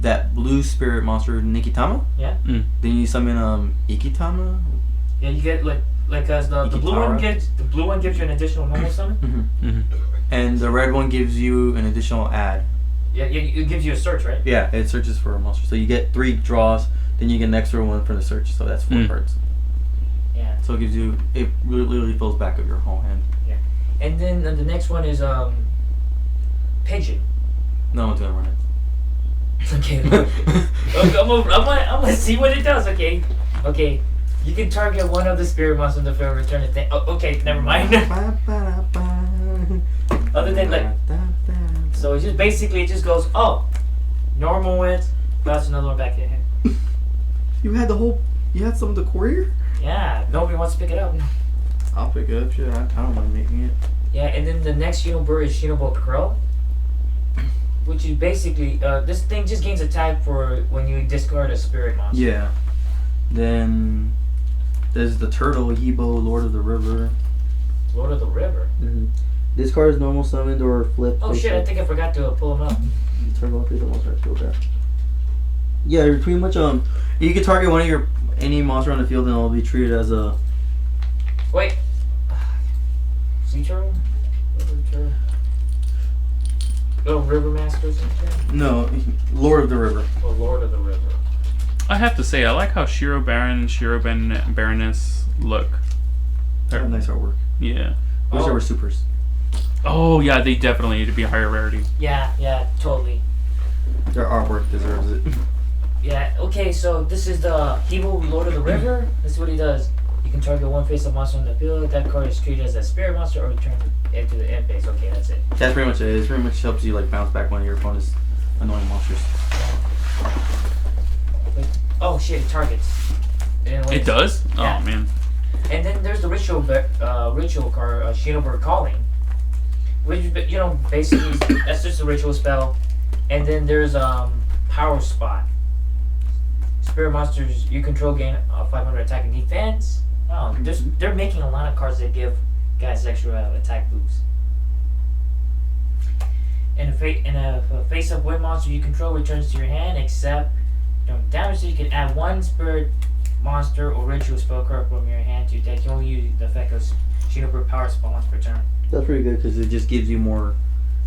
that blue spirit monster Nikitama. Yeah. Then you summon Ikitama. Yeah, you get like as the blue one gives you an additional normal summon. And the red one gives you an additional add. Yeah, it gives you a search, right? Yeah, it searches for a monster. So you get 3 draws, then you get an extra one for the search. So that's 4 cards. Yeah. So it literally fills back of your whole hand. Yeah. And then the next one is Pigeon. No one's gonna run it. Okay. I'm gonna see what it does. Okay. You can target one of the spirit monsters in the field, return it. Okay, never mind. Other than so it just basically it just goes normal wins, bounce another one back in your hand. You had some of the courier? Yeah, nobody wants to pick it up. I'll pick it up. Shit, I don't mind making it. Yeah, and then the next Shinobird is Shinobo Crow, which is basically this thing just gains attack for when you discard a spirit monster. Yeah. Then there's the turtle Yibo, Lord of the River. Lord of the River. This card is normal summoned or flipped. Oh shit! I think I forgot to pull him up. Turtle is the monster on the field there. Yeah, you're pretty much you can target any monster on the field and it'll be treated as a. Wait. Sea turtle? River turtle? Oh, River Master or something? No, Lord of the River. Oh, Lord of the River. I have to say, I like how Shiro Baron and Shiro Baroness look. They have nice artwork. Yeah. Wish they were supers. Oh, yeah, they definitely need to be higher rarity. Yeah, totally. Their artwork deserves it. Yeah, okay, so this is the Reveiw Lord of the River. This is what he does. You can target one face-up monster on the field. That card is treated as a spirit monster or return it to the end phase. Okay, that's it. That's pretty much it. It pretty much helps you like bounce back one of your opponent's annoying monsters. Wait. Oh shit, it targets. It does? Yeah. Oh man. And then there's the ritual card, Shinobu Calling, which basically that's just a ritual spell. And then there's Power Spot. Spirit monsters you control gain 500 attack and defense. Oh, they're making a lot of cards that give guys extra attack boost. And a face-up wind monster you control returns to your hand, except damage. So you can add one spirit monster or ritual spell card from your hand to your deck. You only use the effect of Shinobu Power Spot once per turn. That's pretty good because it just gives you more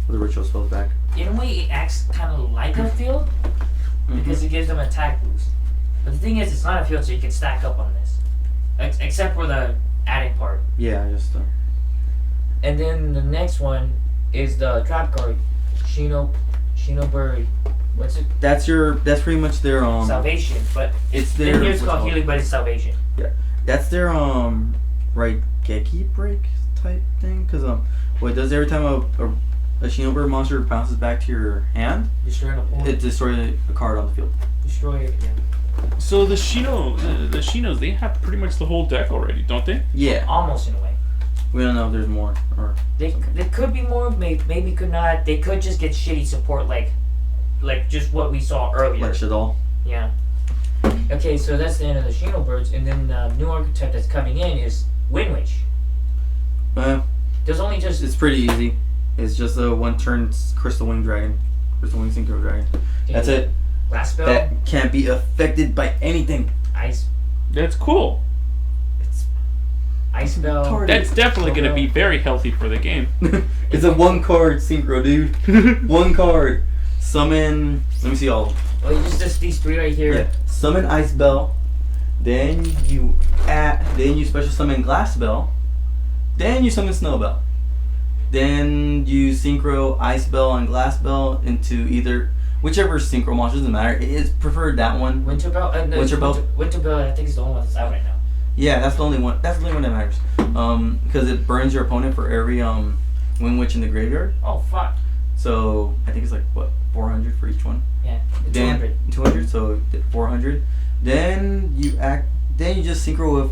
of the ritual spells back. In a way, it acts kind of like a field because it gives them attack boost. But the thing is, it's not a field, so you can stack up on this, except for the adding part. Yeah, just. And then the next one is the trap card, Shinobu. What's it? That's pretty much their Salvation, but it's their. In here it's called healing, but it's salvation. Yeah, that's their Raigeki break type thing. Cause what it does every time a Shinobu monster bounces back to your hand, Destroy an opponent. it destroys a card on the field. Destroy it. Yeah. So the Shinos, they have pretty much the whole deck already, don't they? Yeah. Almost in a way. We don't know if there's more. Or They could be more, maybe could not. They could just get shitty support like just what we saw earlier. like Shadal. Yeah. Okay, so that's the end of the Shinobirds, and then the new archetype that's coming in is Wind Witch. There's only just... It's pretty easy. It's just a one-turn Crystal Wing Dragon. Crystal Wing Synchro Dragon. That's it. Last spell. That can't be affected by anything. Ice. That's cool. Ice spell. That's definitely going to be very healthy for the game. It's a one-card Synchro, dude. One card. Summon... Let me see all of them. Well, you just these three right here. Yeah. Summon Ice Bell. Then you special summon Glass Bell. Then you summon Snow Bell. Then you synchro Ice Bell and Glass Bell into whichever synchro monster, doesn't matter. It's preferred that one. Winter Bell. Winter Bell. Winter Bell. I think is the only one that's out right now. Yeah, that's the only one. That's the only one that matters. Because it burns your opponent for every Wind Witch in the graveyard. Oh fuck. So I think it's like what 400 for each one. Yeah. 200. 200. So 400. Then you just synchro with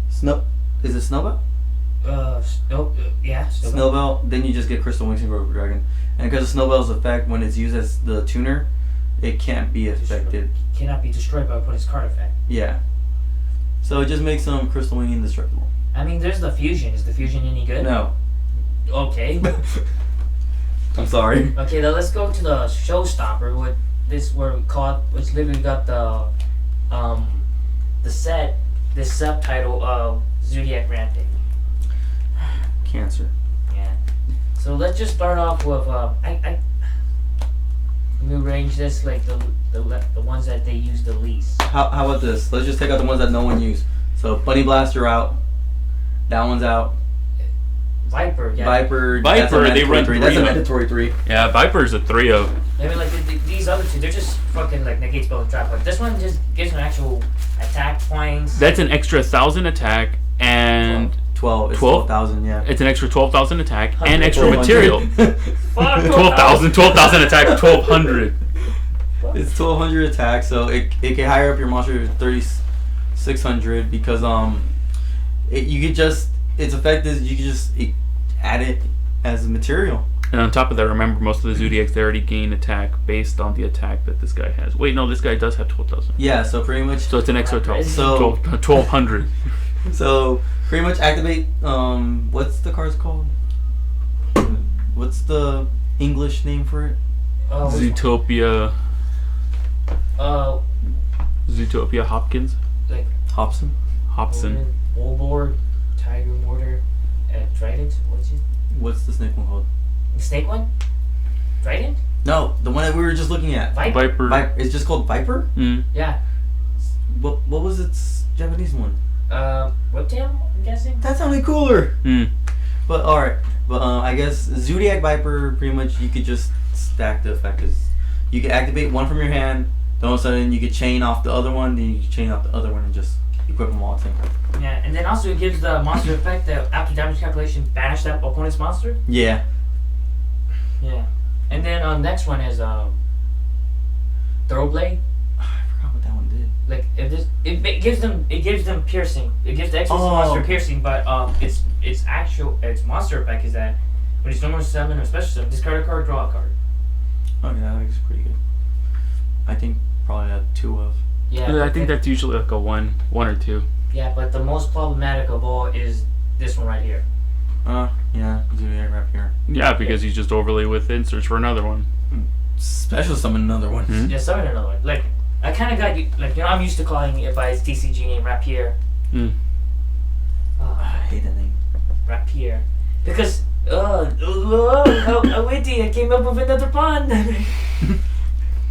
Snow. Is it Snowbell? Yeah. Snowbell. Then you just get Crystal Wing Synchro Dragon, and because of Snowbell's effect, when it's used as the tuner, it can't be affected. Cannot be destroyed by opponent's card effect. Yeah. So it just makes Crystal Wing indestructible. I mean, there's the fusion. Is the fusion any good? No. Okay. I'm sorry. Okay, now let's go to the showstopper. What this where we caught, which literally got the subtitle of Zodiac Rampage. Cancer. Yeah. So let's just start off with let me arrange this like the ones that they use the least. How about this? Let's just take out the ones that no one used. So Bunny Blaster out. That one's out. Viper. Yeah. Viper. They run 3. That's a mandatory 3. Yeah, Viper's a 3 of. I mean, like these other two, they're just fucking like negate spell and trap. Like this one just gives an actual attack points. That's an extra 1,000 attack and 12. It's 12,000. Yeah. It's an extra 12,000 attack and 100. extra material. 12,000 attack, 1,200. It's 1,200 attack, so it can hire up your monster to 3,600 because its effect is you can just add it as a material. And on top of that, remember most of the Zodiacs they already gain attack based on the attack that this guy has. Wait, no, this guy does have 12,000. Yeah, so pretty much. So it's an extra 12. So 1,200. So pretty much activate. What's the card's called? What's the English name for it? Zootopia. Zootopia Hopkins. Like Hobson. Bullboard, Tiger Mortar, Trident. What's the snake one called? The snake one? Trident? No, the one that we were just looking at. Viper. It's just called Viper? Mm. Yeah. What was its Japanese one? Whiptail, I'm guessing? That sounded cooler. Mm. But alright. But I guess Zodiac Viper, pretty much you could just stack the effect. You can activate one from your hand. Then all of a sudden you can chain off the other one. Then you can chain off the other one and just equip them all at the same time. Yeah, and then also it gives the monster effect that after damage calculation, banish that opponent's monster. Yeah. Yeah. And then next one is Thoroughblade. I forgot what that one did. Like if this, it gives them piercing. It gives the Exorcist monster piercing, but its monster effect is that when it's normal summon or special summon, discard a card, draw a card. Okay, that looks pretty good. I think probably have 2 of. Yeah, I think that's usually like a one or two. Yeah, but the most problematic of all is this one right here. Yeah, Zodiac Wrap here. Yeah, because you just overlay with it and search for another one. Special summon another one. Hmm? Yeah, summon another one. Like I kind of got I'm used to calling it by its TCG name, Rapier. Mm. I hate that name. Rapier, because how witty! I came up with another pun.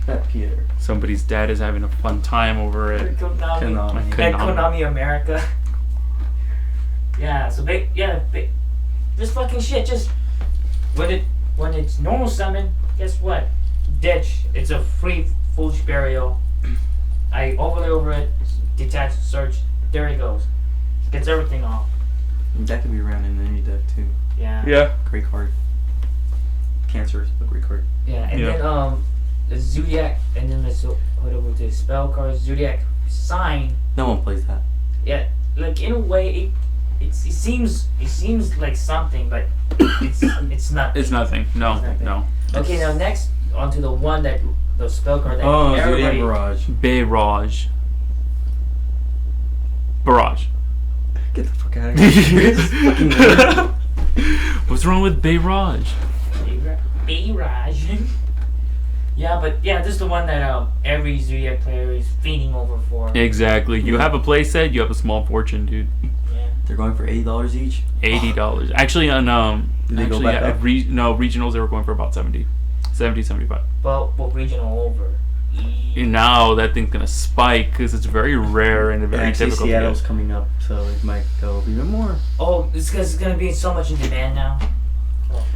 Rapier. Somebody's dad is having a fun time over it. Konami. Konami. Konami America. Yeah, so this fucking shit just when it's normal summon, guess what? Ditch. It's a free Foolish Burial. I overlay over it, detach, search. There he goes. Gets everything off. That could be around in any deck too. Yeah. Yeah. Great card. Cancerous, but great card. Yeah, and then the Zodiac, and then let's put over to spell cards. Zodiac Sign. No one plays that. Yeah, like in a way, it seems like something, but it's not. It's nothing. No, It's nothing. no. Okay, now next onto the one that the spell card that Zodiac everybody. Barrage. Barrage. Get the fuck out of here. Fucking weird. What's wrong with Barrage? Barrage. Yeah, but this is the one that every Zodiac player is fiending over for. Exactly. You have a playset, you have a small fortune, dude. Yeah. They're going for $80 each. $80. Actually, on Did they go back up? regionals they were going for about 70, 75. Well, regional over. And now that thing's gonna spike because it's very rare and very Actually, difficult. Seattle's to get. coming up, so it might go even more. Oh, it's because it's gonna be so much in demand now.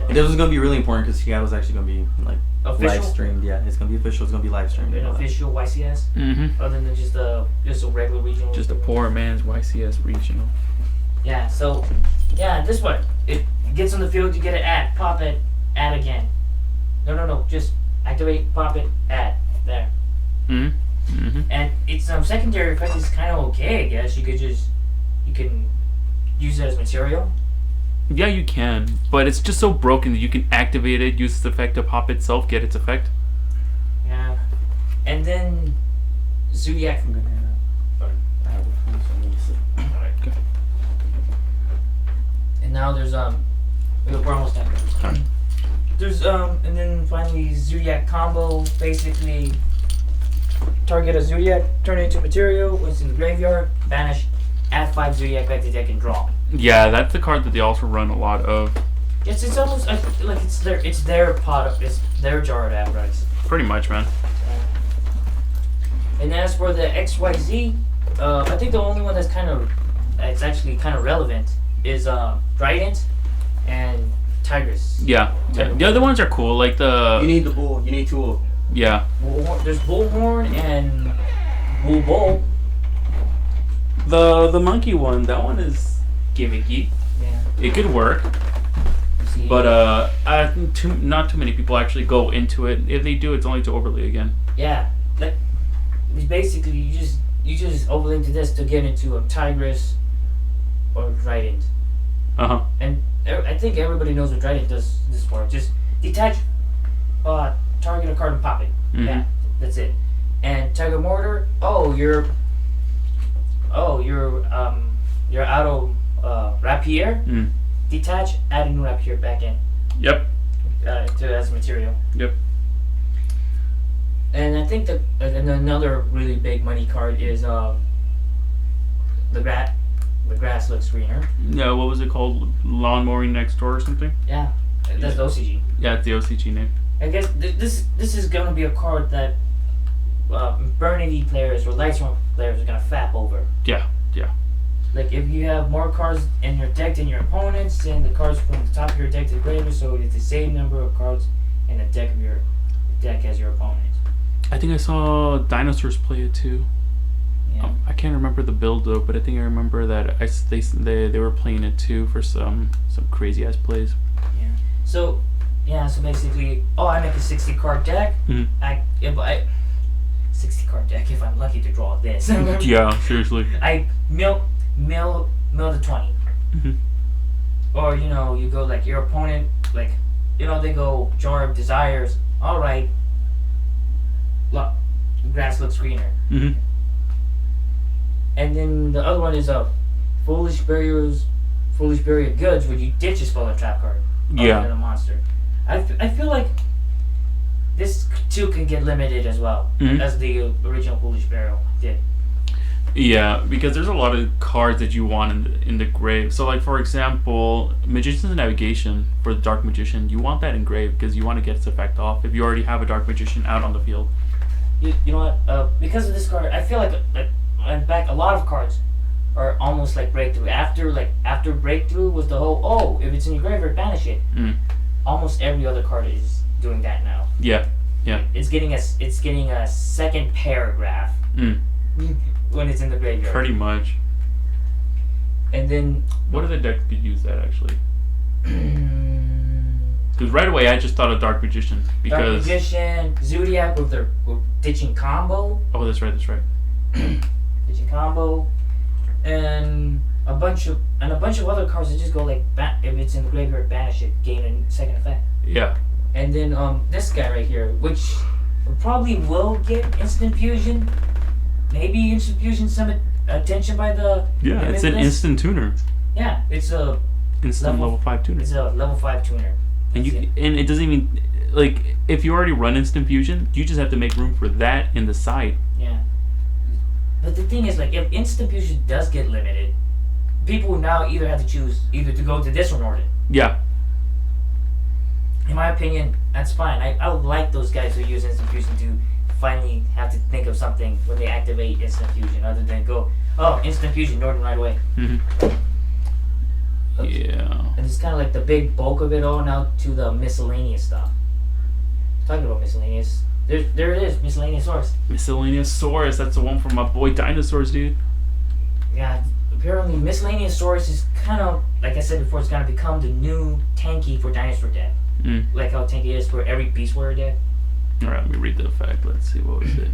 This is going to be really important because Seattle's actually going to be like Official? live streamed. Yeah, it's going to be official. It's going to be live streamed. An official YCS, Mm-hmm. other than just a regular regional. Just a poor man's YCS regional. Yeah. So, this one it gets on the field. You get an add, pop it, add again. No. Just activate, pop it, add. There. Mm-hmm. Mm-hmm. And its secondary effect is kind of okay, I guess. You can use it as material. Yeah, you can, but it's just so broken that you can activate it, use its effect to pop itself, get its effect. Yeah. And then Zodiac. I'm going to have a phone, so I'm going to sit. Alright. Okay. And now there's we're almost done. Alright. There's and then finally Zodiac combo. Basically, target a Zodiac, turn it into material. When it's in the graveyard, banish, add 5 Zodiac back to deck and draw. Yeah, that's the card that they also run a lot of. Yes, it's almost like it's their pot of it's their jar of Avarice. Pretty much, man. And as for the XYZ, I think the only one that's actually kind of relevant is Trident and Tigress. Yeah. The other ones are cool, like the. You need the bull. You need 2 of them. Yeah. There's Bullhorn and Bull. The monkey one, that one is gimmicky. Yeah. It could work, See? but not too many people actually go into it. If they do, it's only to overlay again. Yeah, like basically you just overlay into this to get into a Tigress or Trident. Uh huh. And I think everybody knows what Trident does this part. Just detach, target a card and pop it. Mhm. Yeah, that's it. And Tiger Mortar. You're out of Rapier. Mm. Detach, add a new Rapier back in. Yep. As material. Yep. And I think that another really big money card is the grass looks greener. Yeah. What was it called? Lawn mowing next door or something? Yeah, that's the OCG. Yeah, it's the OCG name. I guess this is gonna be a card that Burnaby players or Lightstorm players are gonna fap over. Yeah. Yeah. Like if you have more cards in your deck than your opponents, and the cards from the top of your deck to the graveyard, so it's the same number of cards in the deck of your deck as your opponent. I think I saw dinosaurs play it too. Yeah. I can't remember the build though, but I think I remember that they were playing it too for some crazy ass plays. Yeah. So basically, I make a 60 card deck. Mhm. 60 card deck if I'm lucky to draw this. Yeah, seriously. I mill the 20. Mm-hmm. Or you go like your opponent, like they go Jar of Desires. All right. Look, grass looks greener. Mm-hmm. And then the other one is Foolish Barrier of Goods, where you ditch a spell and trap card. Yeah. Other than a monster. I feel like this too can get limited as well, as the original Foolish Barrier did. Yeah, because there's a lot of cards that you want in the grave. So, like, for example, Magician's Navigation for the Dark Magician, you want that in grave because you want to get its effect off if you already have a Dark Magician out on the field. You know what? Because of this card, I feel like in fact, a lot of cards are almost like Breakthrough. After Breakthrough was the whole, if it's in your graveyard, banish it. Almost every other card is doing that now. Yeah. It's getting a second paragraph when it's in the graveyard. Pretty much. And then what other deck could use that actually? Because right away I just thought of Dark Magician because Dark Magician, Zodiac with ditching combo. Oh, that's right. Ditching combo, and a bunch of other cards that just go like if it's in the graveyard, banish it, gain a second effect. Yeah. And then this guy right here, which probably will get instant fusion. Maybe instant fusion some attention by the it's an instant tuner. Yeah, it's a instant level 5 tuner. It's a level 5 tuner. And it doesn't even like if you already run instant fusion, you just have to make room for that in the side. Yeah. But the thing is, like, if instant fusion does get limited, people will now either have to choose either to go to this or Norden. Yeah. In my opinion, that's fine. I would like those guys who use instant fusion to finally have to think of something when they activate instant fusion, other than go, instant fusion, Norden right away. Yeah. And it's kind of like the big bulk of it all now to the miscellaneous stuff. Talking about miscellaneous, there it is, Miscellaneous Source. Miscellaneous Source, that's the one from my boy Dinosaurs, dude. Yeah, apparently Miscellaneous Source is kind of, like I said before, it's going to become the new tanky for Dinosaur deck. Like how tanky is for every Beast Warrior deck. Alright, let me read the effect. Let's see what was it.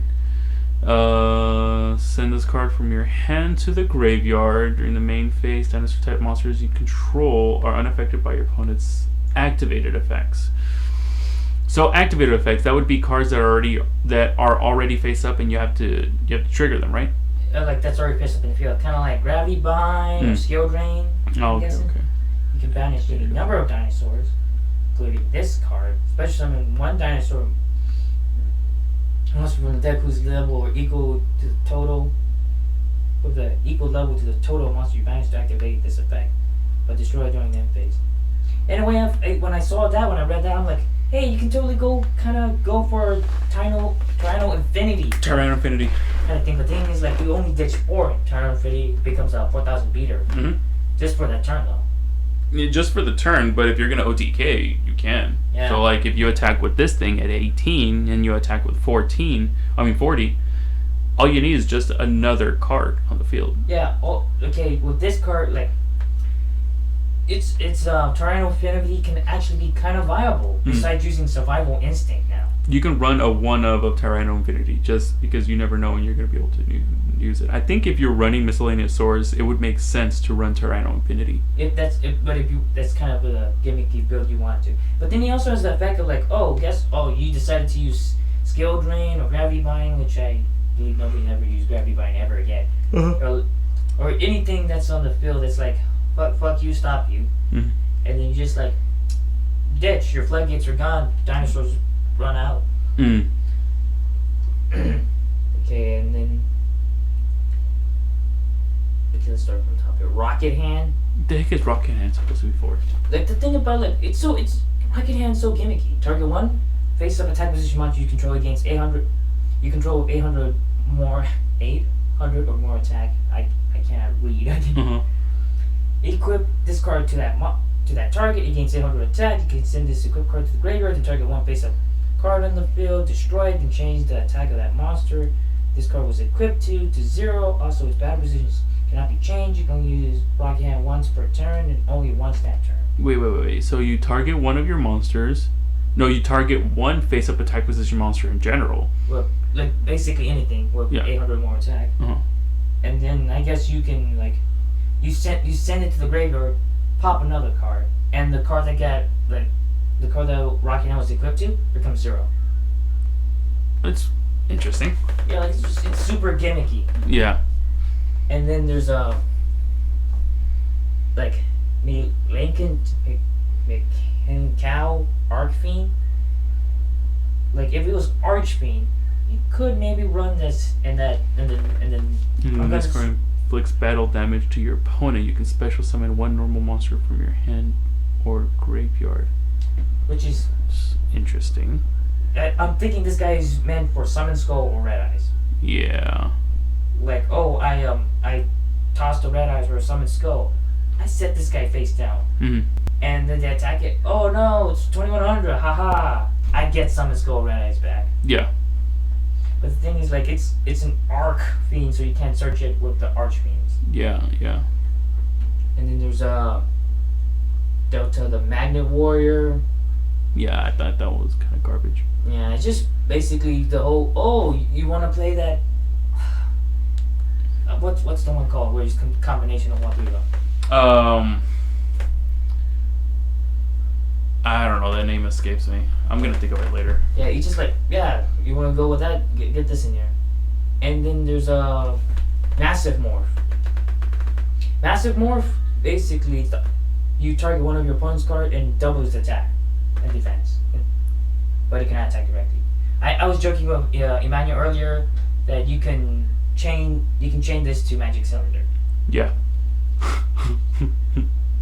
Send this card from your hand to the graveyard. During the main phase, dinosaur type monsters you control are unaffected by your opponent's activated effects. So activated effects, that would be cards that are already face up and you have to trigger them, right? Like that's already face up in the field. Kind of like Gravity Bind or Skill Drain. Oh, okay. You can banish any number of dinosaurs, including this card. Especially summon one dinosaur monster from the deck whose level or equal to the total, with the equal level to the total monster you banish to activate this effect, but destroy it during the end phase. Anyway, when I read that, I'm like, hey, you can totally go for Tyranno Infinity. Tyranno Infinity. Kind of thing. The thing is, like, you only ditch 4. Tyranno Infinity becomes a 4,000 beater. Just for that turn, though. Yeah, just for the turn, but if you're gonna OTK, you can. Yeah. So like if you attack with this thing at 18 and you attack with 40, all you need is just another card on the field. Yeah. Oh, okay. With this card, like, it's Tyranno Infinity can actually be kind of viable besides using Survival Instinct now. You can run a one of Tyranno Infinity just because you never know when you're gonna be able to use it. I think if you're running Miscellaneous Swords, it would make sense to run Tyranno Infinity. That's kind of a gimmicky build you want to. But then he also has the effect of like, you decided to use Skill Drain or Gravity Bind, which I believe nobody ever used Gravity Bind ever again. Or anything that's on the field that's like, fuck you, stop you. And then you just like ditch. Your floodgates are gone. Dinosaurs run out. Okay, and then let's start from top here. Rocket Hand. The heck is Rocket Hand supposed to be for? Like the thing about it's Rocket Hand so gimmicky. Target 1, face up attack position monster you control against 800. You control 800 or more attack. I cannot read. Equip this card to that target. It gains 800 attack. You can send this equipped card to the graveyard to target 1 face up card on the field, destroy it, and change the attack of that monster this card was equipped to 0. Also, its battle positions cannot be changed. You can only use block your hand once per turn and only once that turn. Wait. So you target one of your monsters. No, you target one face-up attack position monster in general. Well, like basically anything with 800 more attack. Uh-huh. And then I guess you can like you send it to the graveyard, pop another card, and the card that got like the card that Rocky now is equipped to becomes 0. It's interesting. Yeah, like it's super gimmicky. Yeah. And then there's like Lincoln Cow Archfiend. Like if it was Archfiend, you could maybe run this and then When this card inflicts battle damage to your opponent, you can special summon one normal monster from your hand or graveyard. which is It's interesting. I'm thinking this guy is meant for Summon Skull or Red Eyes. Yeah. Like, oh, I tossed a Red Eyes or a Summon Skull. I set this guy face down. Mm-hmm. And then they attack it. Oh no, it's 2100. Haha. I get Summon Skull Red Eyes back. Yeah. But the thing is, like, it's an Arc Fiend, so you can't search it with the Archfiends. Yeah. And then there's Delta the Magnet Warrior. Yeah, I thought that was kind of garbage. Yeah, it's just basically the whole. Oh, you want to play that? What's the one called? Where it's combination of 1, 3, 1. I don't know. That name escapes me. I'm gonna think of it later. Yeah, you just like you want to go with that? Get this in here. And then there's Massive Morph. Massive Morph basically you target one of your opponent's card and doubles attack and defense, but it cannot attack directly. I was joking with Emmanuel earlier that you can chain this to Magic Cylinder. Yeah.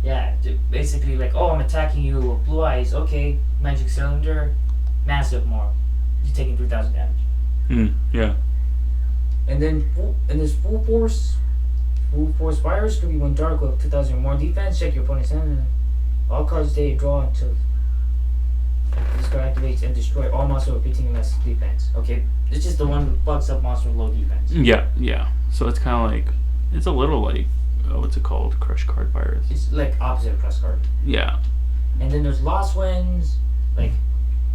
Yeah, basically like, oh, I'm attacking you with Blue Eyes. Okay, Magic Cylinder, Massive Morph. You're taking 3,000 damage. Yeah. And then there's Full Force. Full Force Virus could be one dark with 2,000 or more defense. Check your opponent's hand. All cards they draw until this card activates and destroy all monsters with 15 or less defense. Okay, it's just the one that fucks up monster with low defense. Yeah. So it's kind of like, it's a little like, what's it called? Crush Card Virus. It's like opposite of Crush Card. Yeah. And then there's Lost Winds. Like,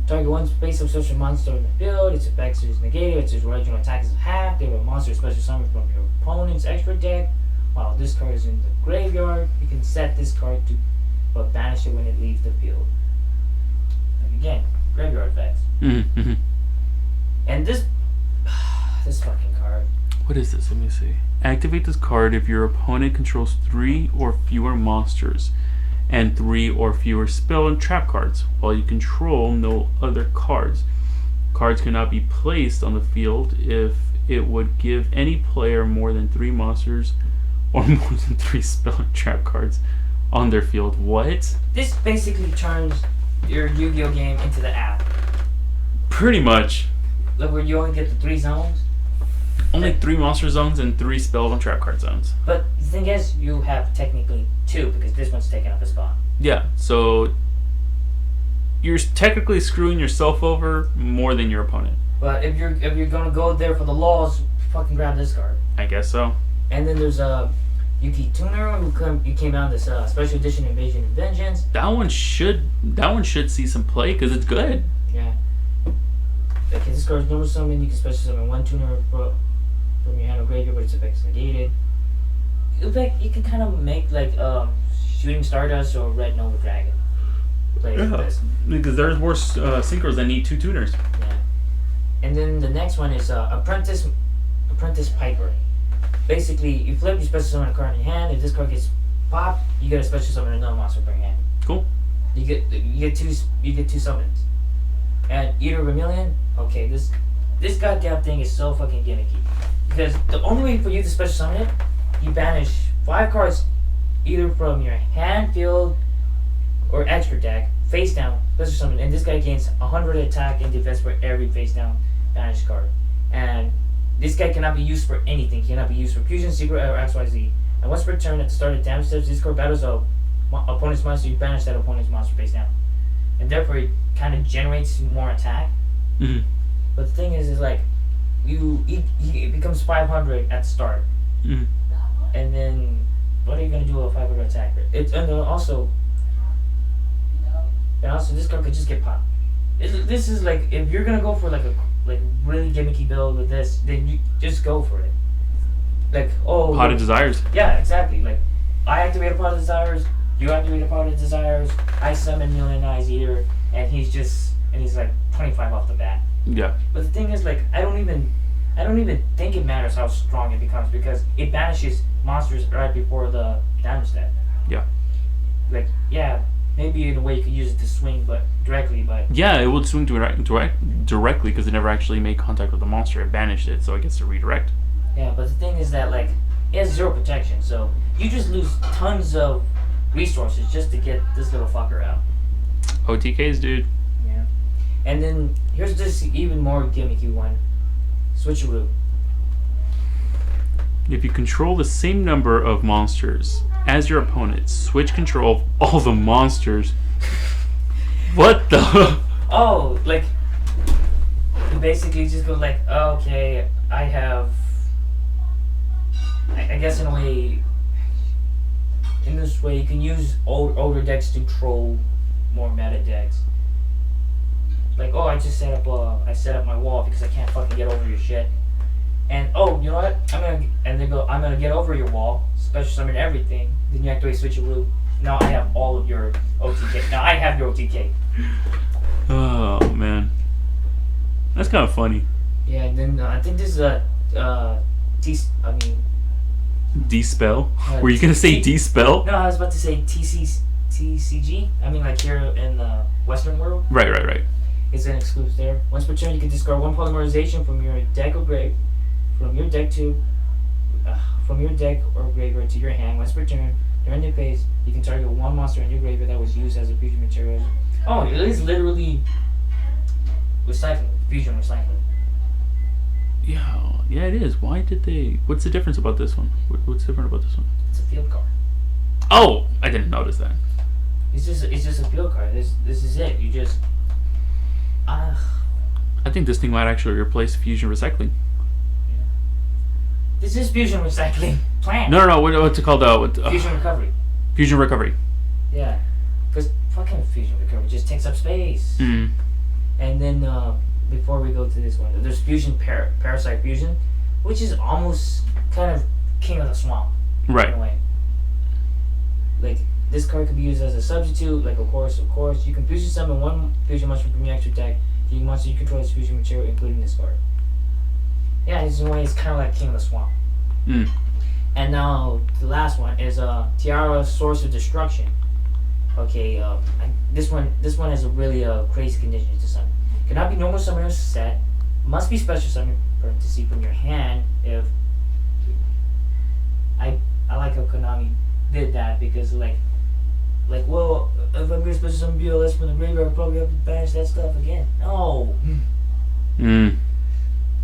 target one face-up social monster in the field. Its effects is negated. Its original attack is half. They have a monster special summon from your opponent's extra deck. While this card is in the graveyard, you can set this card to but banish it when it leaves the field. Like again, graveyard effects. Mm-hmm. And this fucking card. What is this? Let me see. Activate this card if your opponent controls 3 or fewer monsters and 3 or fewer spell and trap cards, while you control no other cards. Cards cannot be placed on the field if it would give any player more than 3 monsters or more than 3 spell and trap cards on their field. What? This basically turns your Yu-Gi-Oh game into the app. Pretty much. Like where you only get the 3 zones. Only 3 monster zones and 3 spell and trap card zones. But the thing is, you have technically 2 because this one's taking up a spot. Yeah, so you're technically screwing yourself over more than your opponent. But if you're gonna go there for the laws, fucking grab this card. I guess so. And then there's Yuki Tuner who came out this special edition Invasion and Vengeance. That one should see some play because it's good. Yeah. Okay, this card's normal summon. You can special summon 1 tuner from your hand or graveyard, but its effect is negated. In fact, you can kind of make like Shooting Stardust or Red Nova Dragon. Play with this. Because there's more synchros that need 2 tuners. Yeah. And then the next one is Apprentice Piper. Basically, you flip, you special summon a card in your hand. If this card gets popped, you get a special summon another monster from your hand. Cool. You get two summons. And Eater Vermilion, okay, this goddamn thing is so fucking gimmicky. Because the only way for you to special summon it, you banish 5 cards either from your hand, field, or extra deck, face down, special summon, and this guy gains 100 attack and defense for every face down banished card. And this guy cannot be used for anything. He cannot be used for fusion, secret, or XYZ. And once per turn at the start of damage steps, this card battles a opponent's monster, you banish that opponent's monster face down. And therefore it kind of generates more attack, Mhm. But the thing is like, he becomes 500 at the start, Mhm. and then what are you gonna do with a 500 attacker? And also this card could just get popped. This is like, if you're gonna go for like a really gimmicky build with this, then you just go for it. Like, Pot of Desires. Yeah, exactly. Like, I activate a Pot of Desires, you activate a Pot of Desires, I summon Million Eyes Eater, and he's like 25 off the bat. Yeah. But the thing is, like, I don't even think it matters how strong it becomes, because it banishes monsters right before the damage step. Yeah. Like, yeah, maybe in a way you could use it to swing, but directly. Yeah, it would swing directly because it never actually made contact with the monster. It banished it, so it gets to redirect. Yeah, but the thing is that, like, it has 0 protection, so you just lose tons of resources just to get this little fucker out. OTKs, dude. Yeah. And then here's this even more gimmicky one. Switcheroo. If you control the same number of monsters as your opponent, switch control of all the monsters. What the? Oh, like, you basically just go like, okay, I have, I guess in a way, in this way you can use older decks to troll more meta decks. Like, oh, I set up my wall because I can't fucking get over your shit. And oh, you know what? I'm gonna get over your wall, special summon everything. Then you activate Switcheroo. Now I have all of your OTK. Now I have your OTK. Oh man, that's kind of funny. Yeah, and then I think this is D-spell? Were you gonna say D-spell? No, I was about to say TCG. I mean, like here in the Western world. Right. It's an exclusive there. Once per turn, you can discard 1 polymerization from your deck or grave, from your deck or graveyard to your hand. Once per turn, during the phase, you can target 1 monster in your graveyard that was used as a fusion material. Oh, it is literally recycling, fusion recycling. Yeah, it is. Why did they? What's the difference about this one? What's different about this one? It's a field card. Oh, I didn't notice that. It's just a field card. This is it. You just. I think this thing might actually replace fusion recycling. This is fusion recycling plan. No. What's it called? Fusion recovery. Fusion recovery. Yeah, because fucking fusion recovery just takes up space. Mm. And then before we go to this one, there's fusion parasite fusion, which is almost kind of king of the swamp. Right. In a way. Like, this card could be used as a substitute. Like, of course, you can fusion summon 1 fusion monster from your extra deck. The monster you control is fusion material, including this card. Yeah, in a way, it's kind of like king of the swamp. Mm. And now the last one is Tiara, Source of Destruction. Okay, this one has a really crazy condition to summon. Cannot be normal summoner set. Must be special summon parenthesis from your hand. If I like how Konami did that, because like well, if I'm gonna special summon BLS from the graveyard, I'll probably have to banish that stuff again. No. Mm.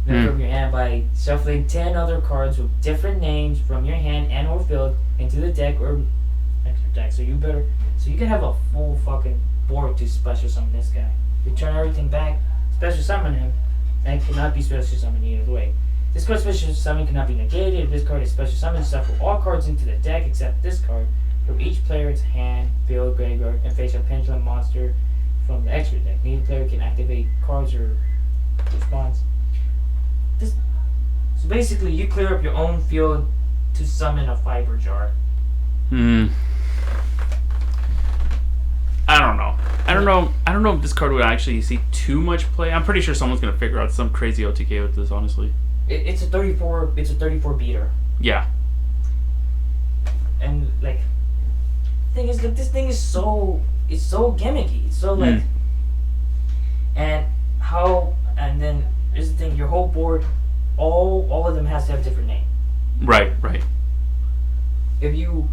Then from your hand by shuffling 10 other cards with different names from your hand and or field into the deck or extra deck. So you can have a full fucking board to special summon this guy. Return everything back, special summon him, and cannot be special summoned either way. This card's special summon cannot be negated. If this card is special summoned, shuffle all cards into the deck except this card from each player's hand, field, graveyard, and face a pendulum monster from the extra deck. Neither player can activate cards or response. So basically, you clear up your own field to summon a fiber jar. Hmm. I don't know if this card would actually see too much play. I'm pretty sure someone's gonna figure out some crazy OTK with this, honestly. It's a 34 beater. Yeah. And like, the thing is, like, this thing is so gimmicky. It's so like, and then here's the thing: your whole board, all of them has to have a different name. Right. If you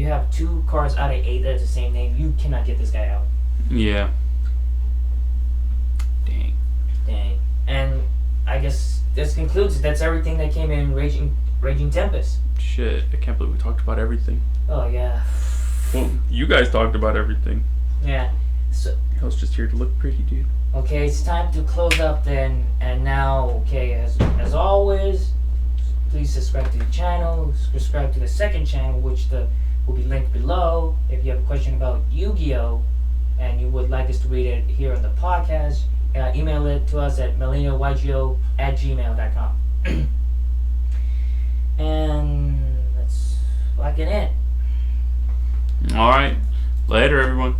have 2 cards out of 8 that have the same name, you cannot get this guy out. Yeah. Dang. And I guess this concludes it. That's everything that came in Raging Tempest. Shit, I can't believe we talked about everything. Oh yeah. Well, you guys talked about everything. Yeah. So I was just here to look pretty, dude. Okay, it's time to close up then. And now, okay, as always, please subscribe to the channel. Subscribe to the second channel, which will be linked below. If you have a question about Yu-Gi-Oh! And you would like us to read it here on the podcast, email it to us at millennialygo@gmail.com. And let's lock it in. All right. Later, everyone.